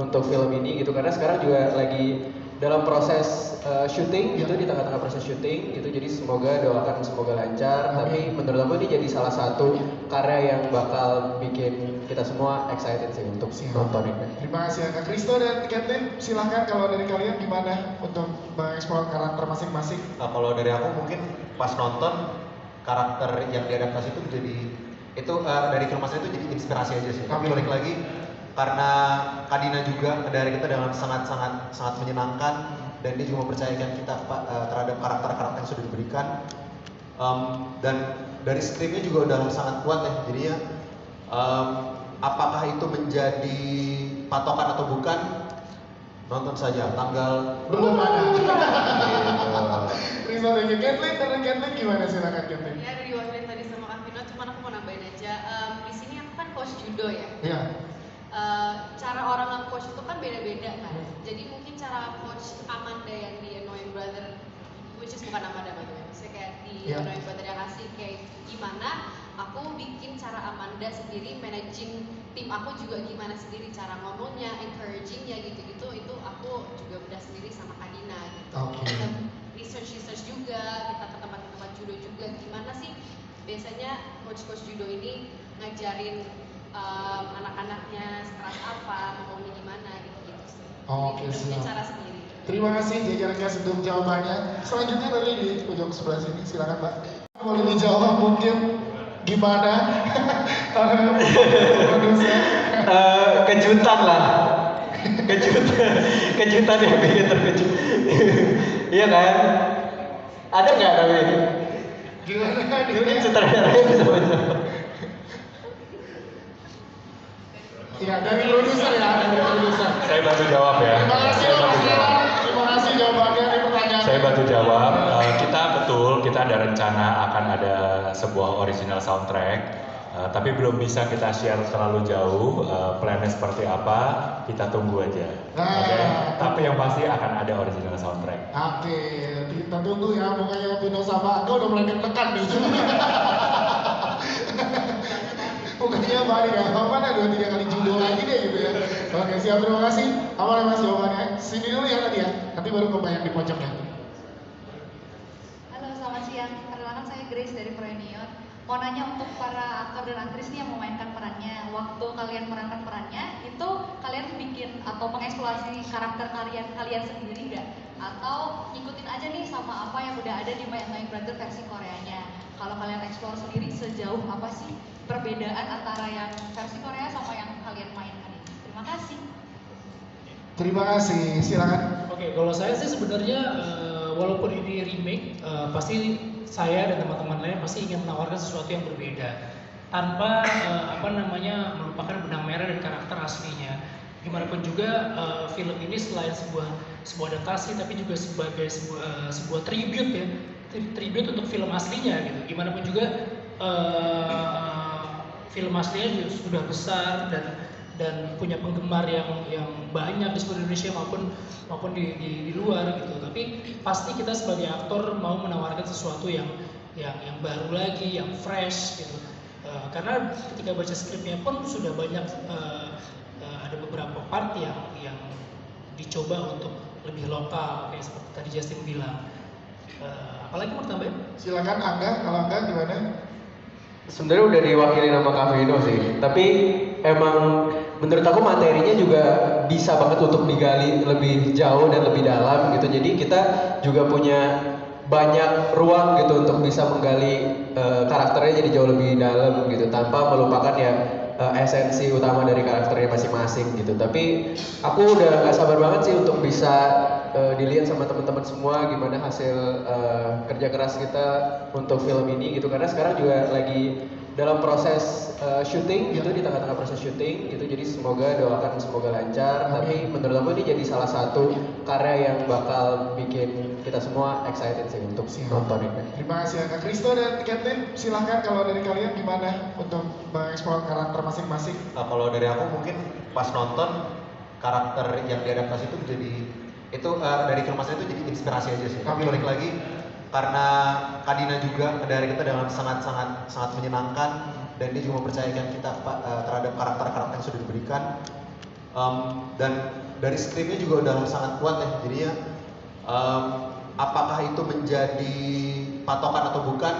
untuk film ini gitu, karena sekarang juga lagi dalam proses syuting gitu, di tengah-tengah proses syuting gitu. Jadi semoga doakan semoga lancar. Tapi menurut aku ini jadi salah satu karya yang bakal bikin kita semua excited sih untuk nonton ini. Terima kasih Angga. Kristo dan Captain, silahkan kalau dari kalian gimana untuk mengeksplor karakter masing-masing? Kalau dari aku mungkin pas nonton karakter yang diadaptasi itu menjadi dari film asli itu jadi inspirasi aja sih. Tapi balik lagi karena Kadina juga dari kita dengan sangat menyenangkan dan dia juga mempercayakan kita terhadap karakter-karakter yang sudah diberikan. Dan dari skripnya juga udah sangat kuat ya. Jadinya apakah itu menjadi patokan atau bukan? Nonton saja tanggal Belum ada. Kristo dan Captain, dari Captain gimana? Silakan Captain. Ya dari wakilin tadi sama Kak Vino, cuman aku mau nambahin aja. Di sini aku kan coach judo ya. Iya. Cara orang nge-coach itu kan beda-beda kan. Jadi mungkin cara coach Amanda yang di Annoying Brother, which is bukan Amanda by the way, misalnya kayak di Annoying Brother yang asli kayak gimana, aku bikin cara Amanda sendiri, managing tim aku juga gimana sendiri, cara ngomongnya, encouragingnya gitu-gitu, itu aku juga udah sendiri sama Kadina gitu. Kita research juga, kita ke tempat-tempat judo juga, gimana sih biasanya coach judo ini ngajarin anak-anaknya sekeras apa, maunya gimana gitu sih. Oke, Jadi punya siap. cara sendiri. Terima kasih jajaran guys untuk jawabannya. Selanjutnya dari di pojok sebelah sini, silakan Mbak. Boleh dijawab mungkin gimana? Produser. Kejutan lah. Kejutan yang bikin terkejut. Iya kan? Ada nggak tapi? Gimana? Mungkin sutradaranya bisa menjawab. Iya, dari produser ya, dari produser. Saya bantu jawab ya. Terima kasih Saya Mas bantu bantu jawab. Kita betul, kita ada rencana akan ada sebuah original soundtrack. Tapi belum bisa kita share terlalu jauh. Plannya seperti apa? Kita tunggu aja. Oke. Tapi yang pasti akan ada original soundtrack. Oke, kita tunggu ya. Mukanya Vino sama Angga udah mulai deg-degan nih. Mukanya balik ya. Mana 2-3 kali judo lagi deh gitu ya. Oke, siap, terima kasih. Apa mas jawabannya? Sini dulu ya tadi ya. Nanti baru ke yang di pojoknya. Halo, selamat siang. Perkenalkan saya Grace dari Proenion. Mau nanya untuk para aktor dan aktris nih yang memainkan perannya, waktu kalian memerankan perannya, itu kalian bikin atau mengeksplorasi karakter kalian sendiri nggak? Atau ngikutin aja nih sama apa yang udah ada di My Annoying Brother versi Koreanya? Kalau kalian eksplor sendiri, sejauh apa sih perbedaan antara yang versi Korea sama yang kalian mainkan ini? Terima kasih. Terima kasih, silakan. Oke, kalau saya sih sebenarnya walaupun ini remake, pasti saya dan teman-teman lain pasti ingin menawarkan sesuatu yang berbeda tanpa melupakan benang merah dan karakter aslinya. Gimana pun juga film ini selain sebuah adaptasi tapi juga sebagai sebuah tribute ya, tribute untuk film aslinya gitu. Gimana pun juga film aslinya juga sudah besar dan punya penggemar yang banyak di seluruh Indonesia maupun di luar gitu. Tapi pasti kita sebagai aktor mau menawarkan sesuatu yang baru lagi, yang fresh gitu. Karena ketika baca skripnya pun sudah banyak ada beberapa part yang dicoba untuk lebih lokal kayak seperti tadi Justin bilang. Apalagi mau tambahin? Silakan Angga, kalau Angga gimana? Sebenarnya udah diwakili nama Kak Vino sih, tapi emang menurut aku materinya juga bisa banget untuk digali lebih jauh dan lebih dalam gitu. Jadi kita juga punya banyak ruang gitu untuk bisa menggali karakternya jadi jauh lebih dalam gitu, tanpa melupakan ya esensi utama dari karakternya masing-masing gitu. Tapi aku udah gak sabar banget sih untuk bisa dilihat sama teman-teman semua gimana hasil kerja keras kita untuk film ini gitu, karena sekarang juga lagi dalam proses syuting gitu, di tengah-tengah proses syuting gitu. Jadi doakan semoga lancar. Tapi menurut aku ini jadi salah satu karya yang bakal bikin kita semua excited sih untuk nonton ini. Terima kasih Kak Kristo dan Kathleen. Silahkan kalau dari kalian gimana untuk mengeksplor karakter masing-masing. Kalau dari aku mungkin pas nonton karakter yang diadaptasi itu menjadi dari film asli itu jadi inspirasi aja sih. Tapi balik lagi karena Kadina juga dari kita dengan sangat menyenangkan, dan dia juga mempercayakan kita terhadap karakter-karakter yang sudah diberikan, dan dari skripnya juga udah sangat kuat ya. Jadinya apakah itu menjadi patokan atau bukan,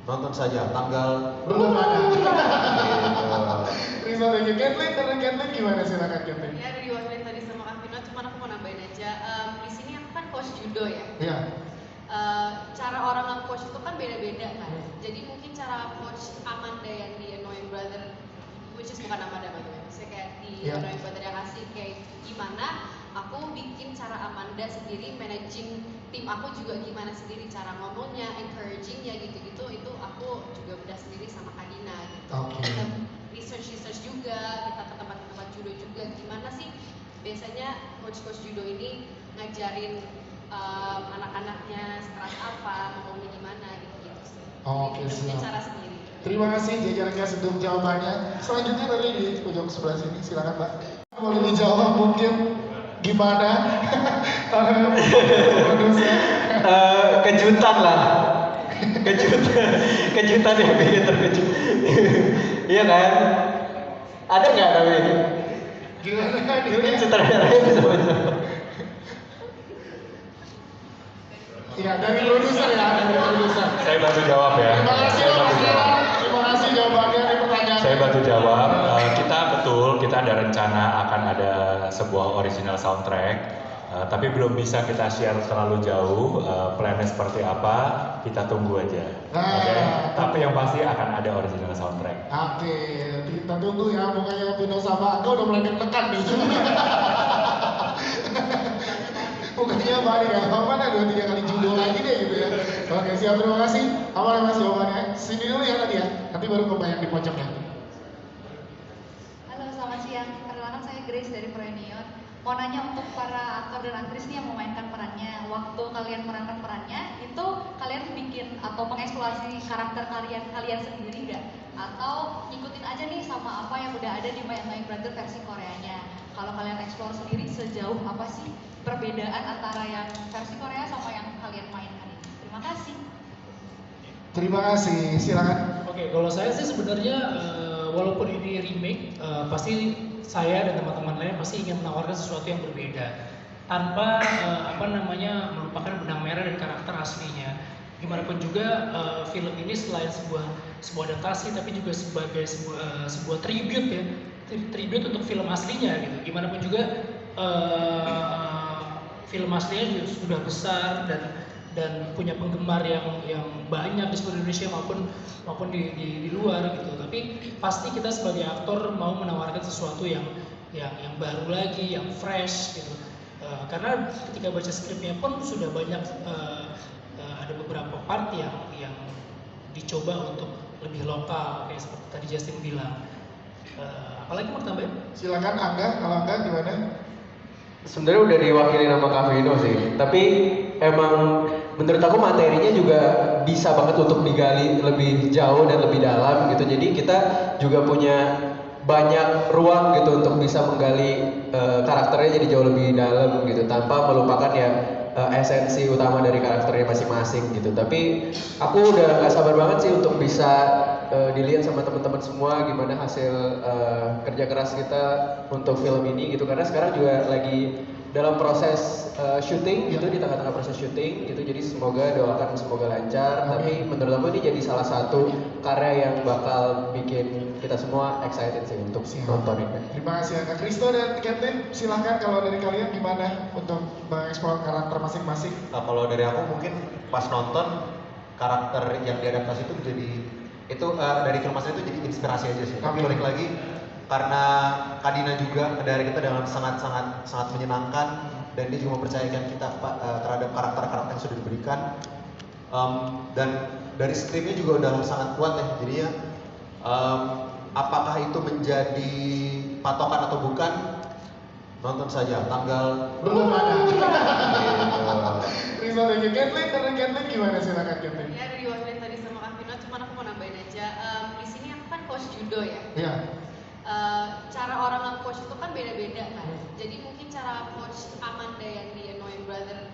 nonton saja tanggal belum ada. Terima kasih Kathleen. Dari Kathleen gimana, silakan Kathleen. Ya, dari diwakilin tadi sama Kak Vino, cuma aku mau nambahin aja. Di sini aku kan coach judo ya. Iya. Cara orang nge-coach itu kan beda-beda kan. Jadi mungkin cara coach Amanda yang di Annoying Brother, which is bukan Amanda by the way, saya kayak di Annoying Brother yang kasih kayak gimana aku bikin cara Amanda sendiri managing tim aku juga gimana sendiri, cara ngomongnya, encouragingnya gitu-gitu, itu aku juga udah sendiri sama Kadina gitu. Kita research juga, kita ke tempat-tempat judo juga, gimana sih biasanya coach judo ini ngajarin anak-anaknya sekeras apa, ngomongnya gimana gitu sih. Oke, Jadi punya siap. cara sendiri. Terima kasih jajarannya untuk jawabannya. Selanjutnya dari di pojok sebelah sini, silakan Pak. Boleh dijawab mungkin gimana? Kejutan lah, kejutan yang bikin terkejut. Iya kan? Ada nggak tapi? Gimana? Mungkin sutradaranya bisa menjawab. Iya, dari produser ya, dari produser. Saya bantu jawab ya. Terima kasih Saya bantu Mas jawab. Ira. Terima kasih jawabannya dari pertanyaan. Saya bantu jawab. Kita ada rencana akan ada sebuah original soundtrack. Tapi belum bisa kita share terlalu jauh. Plannya seperti apa? Kita tunggu aja. Oke. Tapi yang pasti akan ada original soundtrack. Oke, kita tunggu ya. Mukanya Vino sama Angga udah mulai deg-degan nih. Mukanya balik ya. Mana 2-3 kali judo lagi deh gitu ya. Oke, siap, terima kasih. Apa mas jawabannya? Sini dulu ya tadi ya. Nanti baru ke yang di pojoknya. Halo, selamat siang. Perkenalkan saya Grace dari Proenion. mau nanya untuk para aktor dan aktris nih yang memainkan perannya, waktu kalian memerankan perannya, itu kalian bikin atau mengeksplorasi karakter kalian sendiri nggak? Atau ngikutin aja nih sama apa yang udah ada di My Annoying Brother versi Koreanya? Kalau kalian eksplor sendiri, sejauh apa sih perbedaan antara yang versi Korea sama yang kalian mainkan ini? Terima kasih. Terima kasih, silakan. Oke, kalau saya sih sebenarnya walaupun ini remake, pasti saya dan teman-teman lain pasti ingin menawarkan sesuatu yang berbeda tanpa melupakan benang merah dan karakter aslinya. Gimana pun juga film ini selain sebuah adaptasi, tapi juga sebagai sebuah tribute ya, tribute untuk film aslinya gitu. Gimana pun juga film aslinya juga sudah besar dan punya penggemar yang banyak di seluruh Indonesia maupun di luar gitu. Tapi pasti kita sebagai aktor mau menawarkan sesuatu yang baru lagi, yang fresh gitu. Karena ketika baca skripnya pun sudah banyak ada beberapa part yang dicoba untuk lebih lokal kayak seperti tadi Justin bilang. Apalagi mau tambahin? Silakan Angga, kalau Angga gimana? Sebenarnya udah diwakili nama Kak Vino sih, tapi emang menurut aku materinya juga bisa banget untuk digali lebih jauh dan lebih dalam gitu. Jadi kita juga punya banyak ruang gitu untuk bisa menggali karakternya jadi jauh lebih dalam gitu, tanpa melupakan ya esensi utama dari karakternya masing-masing gitu. Tapi aku udah gak sabar banget sih untuk bisa dilihat sama teman-teman semua gimana hasil kerja keras kita untuk film ini gitu, karena sekarang juga lagi dalam proses syuting gitu, di tengah-tengah proses syuting gitu. Jadi doakan semoga lancar. Tapi menurut aku ini jadi salah satu karya yang bakal bikin kita semua excited sih untuk nonton ini. Terima kasih Kak Kristo dan Kathleen, silahkan kalau dari kalian gimana untuk mengeksplor karakter masing-masing? Nah, kalau dari aku mungkin pas nonton karakter yang diadaptasi itu dari film asli itu jadi inspirasi aja sih. Tapi balik lagi karena Kadina juga dari kita dengan sangat menyenangkan, dan dia juga mempercayakan kita terhadap karakter-karakter yang sudah diberikan, dan dari skripnya juga udah sangat kuat ya. Jadinya apakah itu menjadi patokan atau bukan, nonton saja tanggal belum ada. Terima kasih Kathleen, dari Kathleen gimana, silakan Kathleen. Ya, dari diwakilin tadi sama Kak Vino, cuman aku mau nambahin aja. Di sini aku kan coach judo ya. Iya. Cara orang nge-coach itu kan beda-beda kan. Jadi mungkin cara coach Amanda yang di Annoying Brother,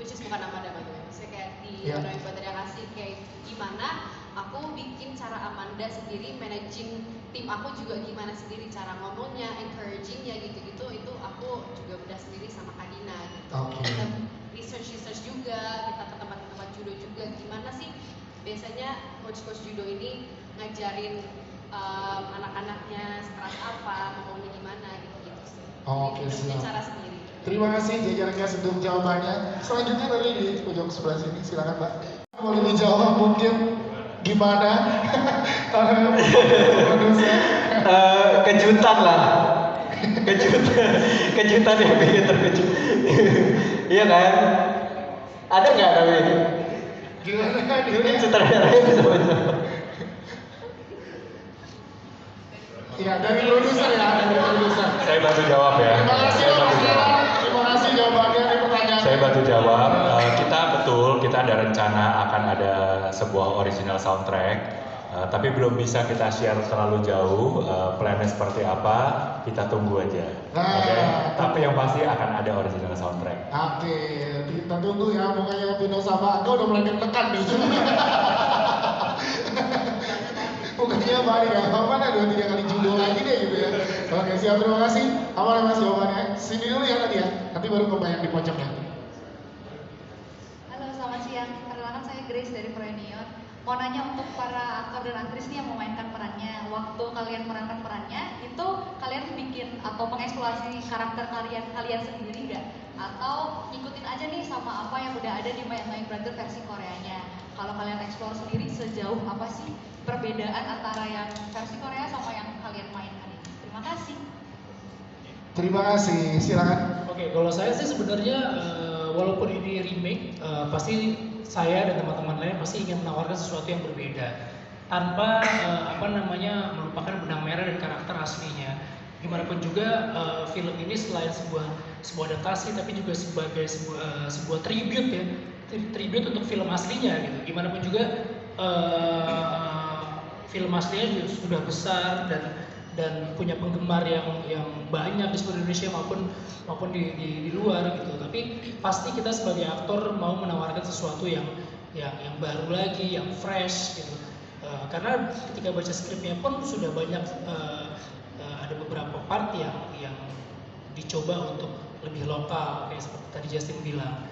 which is bukan Amanda by the way, misalnya kayak di Annoying Brother yang kasih kayak gimana aku bikin cara Amanda sendiri managing tim aku juga gimana sendiri, cara ngomongnya, encouragingnya gitu-gitu, itu aku juga udah sendiri sama Kadina gitu. Kita research juga, kita ke tempat-tempat judo juga, gimana sih biasanya coach judo ini ngajarin anak-anaknya sekeras apa, ngomongnya gimana gitu sih. Oke, Jadi punya siap. cara sendiri. Terima kasih jajaran Gas untuk jawabannya. Selanjutnya dari di pojok sebelah sini, silakan Mbak. Boleh dijawab mungkin gimana? Karena produser. Kejutan lah, kejutan yang bikin terkejut. Iya kan? Ada nggak tapi? Gimana? Mungkin sutradaranya bisa menjawab. Iya, dari produser ya, dari produser. Saya bantu jawab ya. Terima kasih Saya Mas bantu Ira. jawab. Terima kasih jawabannya dari pertanyaan. Saya bantu jawab. Kita ada rencana akan ada sebuah original soundtrack. Tapi belum bisa kita share terlalu jauh. Plannya seperti apa? Kita tunggu aja. Oke. Tapi yang pasti akan ada original soundtrack. Oke, kita tunggu ya. Mukanya Vino sama Angga udah mulai deg-degan nih. Mukanya balik ya, mana 2-3 kali judo lagi deh gitu ya. Oke, siap, terima kasih. Amal Mas jawabannya. Sini dulu ya tadi ya, nanti baru ke yang di pojok ya. Halo, selamat siang. Perkenalkan saya Grace dari Preniot. Mau nanya untuk para aktor dan aktris nih yang memainkan perannya, waktu kalian memerankan perannya, itu kalian bikin atau mengeksplorasi karakter kalian sendiri nggak? Atau ngikutin aja nih sama apa yang udah ada di My Annoying Brother versi Koreanya? Kalau kalian eksplor sendiri, sejauh apa sih perbedaan antara yang versi Korea sama yang kalian mainkan ini? Terima kasih. Terima kasih, silakan. Oke, kalau saya sih sebenarnya walaupun ini remake, pasti saya dan teman-teman lain pasti ingin menawarkan sesuatu yang berbeda tanpa melupakan benang merah dan karakter aslinya. Gimana pun juga film ini selain sebuah adaptasi tapi juga sebagai sebuah tribute ya, tribute untuk film aslinya gitu. Gimana pun juga film aslinya juga sudah besar dan punya penggemar yang banyak di seluruh Indonesia maupun di luar gitu. Tapi pasti kita sebagai aktor mau menawarkan sesuatu yang baru lagi, yang fresh gitu. Karena ketika baca skripnya pun sudah banyak ada beberapa part yang dicoba untuk lebih lokal kayak seperti tadi Justin bilang.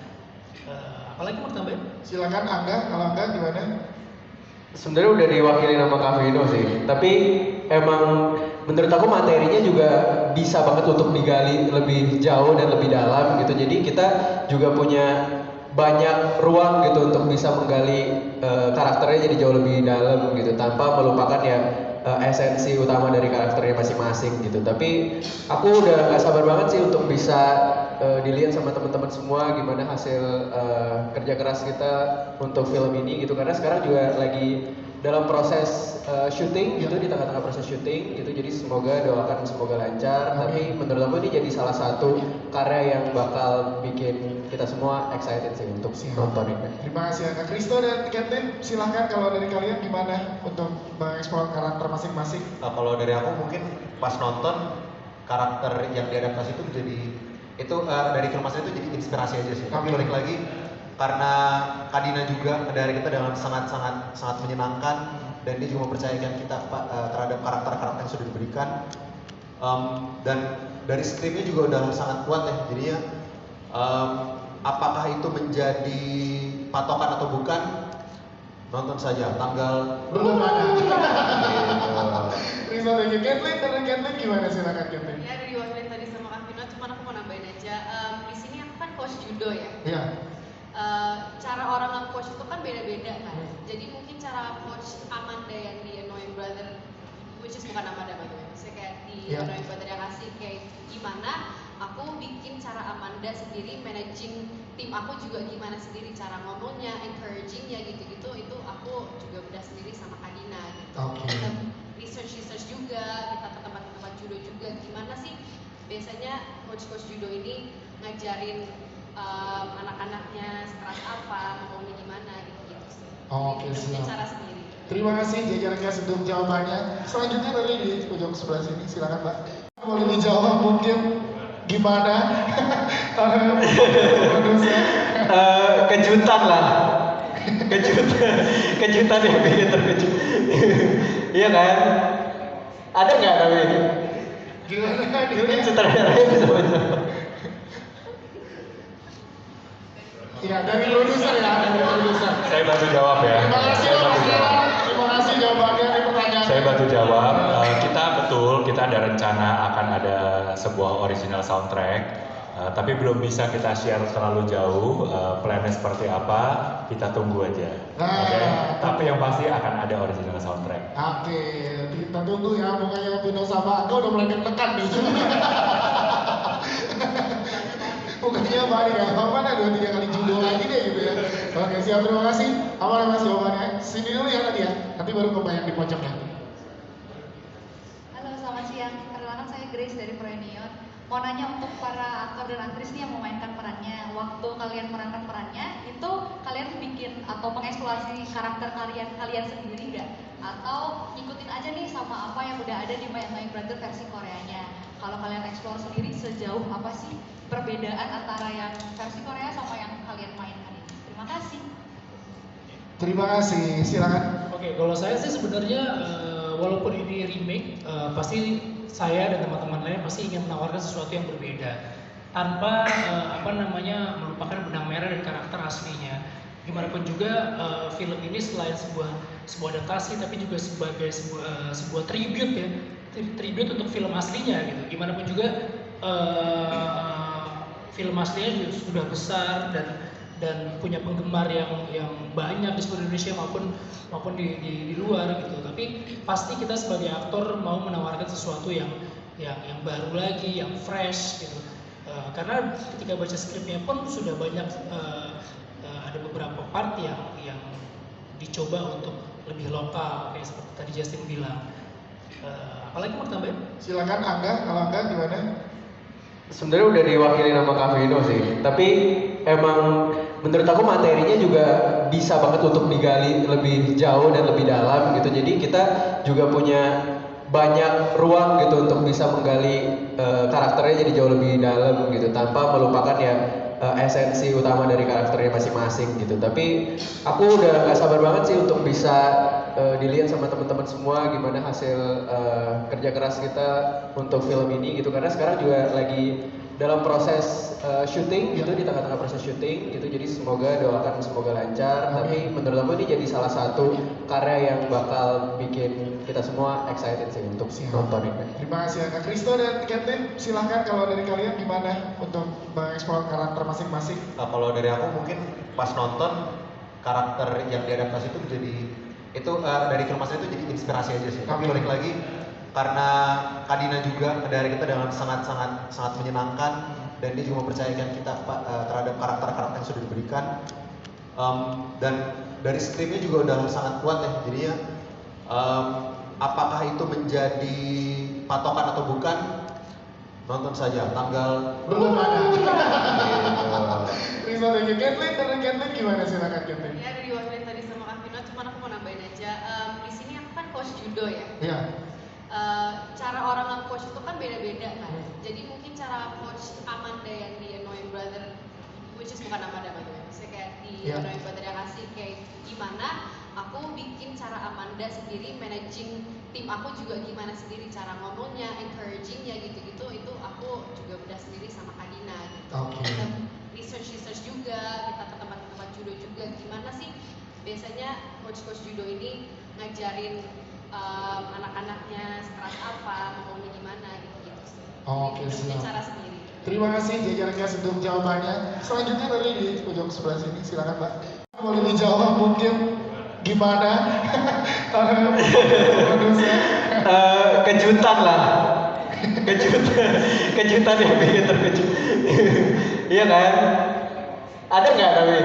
Apalagi mau tambahin? Silakan Angga, kalau Angga gimana? Sebenarnya udah diwakili sama Kak Vino sih, tapi emang menurut aku materinya juga bisa banget untuk digali lebih jauh dan lebih dalam gitu. Jadi kita juga punya banyak ruang gitu untuk bisa menggali karakternya jadi jauh lebih dalam gitu, tanpa melupakan ya esensi utama dari karakternya masing-masing gitu. Tapi aku udah gak sabar banget sih untuk bisa dilihat sama teman-teman semua gimana hasil kerja keras kita untuk film ini gitu, karena sekarang juga lagi dalam proses syuting gitu, di tengah-tengah proses syuting gitu. Jadi semoga doakan semoga lancar. Tapi menurut aku ini jadi salah satu karya yang bakal bikin kita semua excited sih untuk nonton ini. Terima kasih Kak Kristo dan Kathleen, silahkan kalau dari kalian gimana untuk mengeksplor karakter masing-masing? Kalau dari aku mungkin pas nonton karakter yang diadaptasi itu menjadi dari film asli itu jadi inspirasi aja sih. Tapi balik lagi karena Kadina juga dari kita dengan sangat menyenangkan, dan dia juga mempercayakan kita terhadap karakter-karakter yang sudah diberikan, dan dari skripnya juga udah sangat kuat ya. Jadinya apakah itu menjadi patokan atau bukan, nonton saja tanggal Belum ada. Kristo dan Kathleen, dari Kathleen gimana, silakan Kathleen? Ya dari diwakilin tadi sama Kak Vino, cuman aku mau nambahin aja. Di sini aku kan coach judo ya. Iya. Cara orang nge-coach itu kan beda-beda kan. Jadi mungkin cara coach Amanda yang di Annoying Brother, which is bukan Amanda by the way, misalnya kayak di Annoying Brother yang kasih kayak gimana aku bikin cara Amanda sendiri managing tim aku juga gimana sendiri, cara ngomongnya, encouragingnya gitu-gitu, itu aku juga udah sendiri sama Kadina gitu. Kita research juga, kita ke tempat-tempat judo juga, gimana sih biasanya coach judo ini ngajarin anak-anaknya sekeras apa, ngomongnya gimana gitu sih. Oke, Jadi punya siap. cara sendiri. Terima kasih jajarannya untuk jawabannya. Selanjutnya dari di pojok sebelah sini, silakan Mbak. Boleh dijawab mungkin gimana? Produser. Kejutan lah, kejutan yang bikin terkejut. Iya kan? Ada nggak tapi? Gimana? Mungkin sutradaranya bisa menjawab. Iya, dari produser ya, dari produser. Saya bantu jawab ya. Terima kasih Saya Mas bantu jawab. Ira. Terima kasih jawabannya di pertanyaan. Saya bantu jawab. Kita ada rencana akan ada sebuah original soundtrack, tapi belum bisa kita share terlalu jauh. Plannya seperti apa? Kita tunggu aja. Oke. Tapi yang pasti akan ada original soundtrack. Oke, kita tunggu ya. Mukanya Vino sama Angga udah mulai deg-degan nih. Mukanya balik ya. Mana 2-3 kali judo lagi deh gitu ya. Oke, siap, terima kasih. Apa Mas jawabannya? Sini dulu ya tadi ya. Nanti baru ke yang di pojoknya. Halo, selamat siang. Perkenalkan saya Grace dari Proenion. Mau nanya untuk para aktor dan aktris nih yang memainkan perannya, waktu kalian memerankan perannya, itu kalian bikin atau mengeksplorasi karakter kalian sendiri nggak? Atau ikutin aja nih sama apa yang udah ada di My Annoying Brother versi Koreanya? Kalau kalian eksplor sendiri, sejauh apa sih perbedaan antara yang versi Korea sama yang kalian mainkan ini? Terima kasih. Terima kasih, silakan. Oke, kalau saya sih sebenarnya walaupun ini remake, pasti saya dan teman-teman lain pasti ingin menawarkan sesuatu yang berbeda tanpa melupakan benang merah dari karakter aslinya. Gimana pun juga film ini selain sebuah adaptasi tapi juga sebagai sebuah tribute ya, tribute untuk film aslinya gitu. Gimana pun juga film aslinya juga sudah besar dan punya penggemar yang banyak di seluruh Indonesia maupun di luar gitu. Tapi pasti kita sebagai aktor mau menawarkan sesuatu yang baru lagi, yang fresh gitu. Karena ketika baca skripnya pun sudah banyak ada beberapa part yang dicoba untuk lebih lokal kayak seperti tadi Justin bilang. Apalagi mau tambahin? Silakan Angga, kalau Angga gimana? Sebenarnya udah diwakili nama Kak Vino sih, tapi emang menurut aku materinya juga bisa banget untuk digali lebih jauh dan lebih dalam gitu. Jadi kita juga punya banyak ruang gitu untuk bisa menggali karakternya jadi jauh lebih dalam gitu, tanpa melupakan ya esensi utama dari karakternya masing-masing gitu. Tapi aku udah gak sabar banget sih untuk bisa dilihat sama teman-teman semua gimana hasil kerja keras kita untuk film ini gitu, karena sekarang juga lagi dalam proses syuting gitu, di tengah-tengah proses syuting gitu. Jadi semoga doakan semoga lancar. Tapi menurut aku ini jadi salah satu karya yang bakal bikin kita semua excited sih untuk nonton ini. Terima kasih Kak Kristo dan Kathleen. Silahkan kalau dari kalian gimana untuk mengeksplor karakter masing-masing. Kalau dari aku mungkin pas nonton karakter yang diadaptasi itu menjadi itu dari film asli itu jadi inspirasi aja sih. Tapi balik lagi karena Kadina juga dari kita dengan sangat menyenangkan, dan dia juga mempercayakan kita terhadap karakter-karakter yang sudah diberikan, dan dari skripnya juga udah sangat kuat ya. Jadinya apakah itu menjadi patokan atau bukan, nonton saja tanggal Belum ada. Terima kasih Kathleen. Dari Kathleen gimana, silakan Kathleen. Ya dari diwakilin tadi sama Kak Vino, cuman aku mau nambahin aja. Di sini aku kan coach judo ya. Iya. Cara orang nge-coach itu kan beda-beda kan. Jadi mungkin cara coach Amanda yang di Annoying Brother, which is bukan Amanda by the way, misalnya kayak di Annoying Brother yang kasih kayak gimana aku bikin cara Amanda sendiri managing tim aku juga gimana sendiri, cara ngomongnya, encouragingnya gitu-gitu, itu aku juga udah sendiri sama Kadina gitu. Kita research juga, kita ke tempat-tempat judo juga, gimana sih biasanya coach-coach judo ini ngajarin anak-anaknya sekeras apa, ngomongnya gimana gitu-gitu sih. Oke, Jadi punya siap. cara sendiri. Terima kasih jajaran guys untuk jawabannya. Selanjutnya dari di pojok sebelah sini, silakan Mbak. Boleh dijawab mungkin gimana? Produser. Kejutan lah, kejutan yang bikin terkejut. Iya kan? Ada nggak tapi?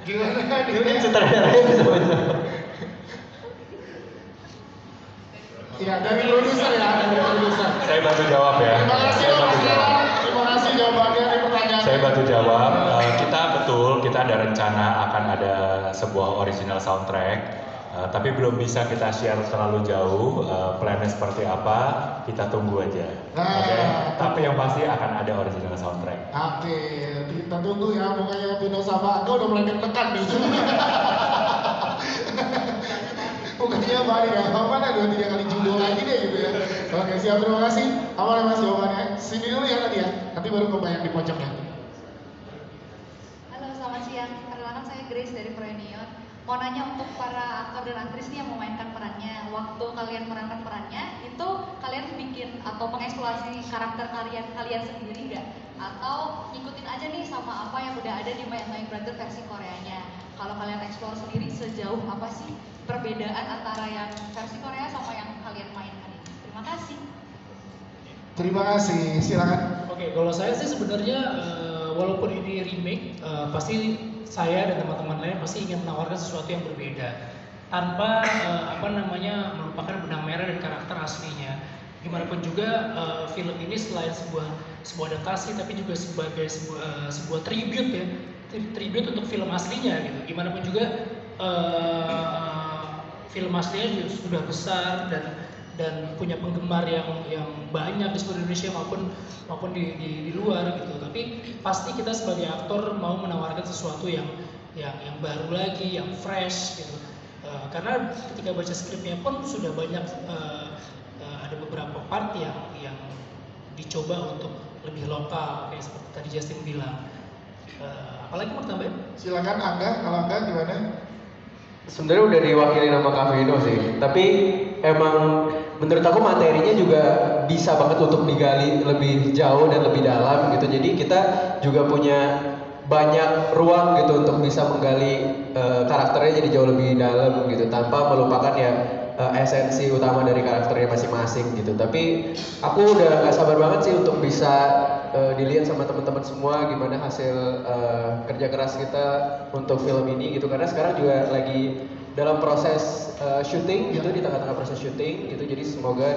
Gimana? Mungkin sutradaranya bisa menjawab. Iya, dari produser ya, dari produser. Saya bantu jawab ya. Terima kasih Saya bantu Mas. jawab. Terima kasih jawabannya di pertanyaan. Saya bantu jawab. Kita ada rencana akan ada sebuah original soundtrack, tapi belum bisa kita share terlalu jauh. Plannya seperti apa? Kita tunggu aja. Oke. Tapi yang pasti akan ada original soundtrack. Oke, kita tunggu ya. Mukanya Vino sama Angga udah mulai deg-degan nih. Mukanya balik ya. Mana 2-3 kali judo lagi deh gitu ya. Oke, siap, terima kasih. Aman ya Mas jawabannya. Sini dulu ya tadi ya. Nanti baru ke yang di pojoknya. Halo, selamat siang. Perkenalkan saya Grace dari Proenion. Mau nanya untuk para aktor dan aktris nih yang memainkan perannya, waktu kalian memerankan perannya, itu kalian bikin atau mengeksplorasi karakter kalian sendiri nggak? Atau ngikutin aja nih sama apa yang udah ada di My Annoying Brother versi Koreanya? Kalau kalian eksplor sendiri, sejauh apa sih perbedaan antara yang versi Korea sama yang kalian mainkan ini? Terima kasih. Terima kasih, silakan. Oke, kalau saya sih sebenarnya walaupun ini remake, pasti saya dan teman-teman lain pasti ingin menawarkan sesuatu yang berbeda tanpa melupakan benang merah dan karakter aslinya. Gimana pun juga film ini selain sebuah adaptasi, tapi juga sebagai sebuah tribute ya, tribute untuk film aslinya gitu. Gimana pun juga film aslinya juga sudah besar dan punya penggemar yang banyak di seluruh Indonesia maupun di luar gitu. Tapi pasti kita sebagai aktor mau menawarkan sesuatu yang baru lagi, yang fresh gitu. Karena ketika baca skripnya pun sudah banyak ada beberapa part yang dicoba untuk lebih lokal kayak seperti tadi Justin bilang. Apalagi mau tambahin? Silakan Angga, kalau Angga gimana? Sebenarnya udah diwakili nama Kak Vino sih, tapi emang menurut aku materinya juga bisa banget untuk digali lebih jauh dan lebih dalam gitu. Jadi kita juga punya banyak ruang gitu untuk bisa menggali karakternya jadi jauh lebih dalam gitu, tanpa melupakan ya esensi utama dari karakternya masing-masing gitu. Tapi aku udah gak sabar banget sih untuk bisa dilihat sama teman-teman semua gimana hasil kerja keras kita untuk film ini gitu, karena sekarang juga lagi dalam proses syuting gitu, di tengah-tengah proses syuting gitu, jadi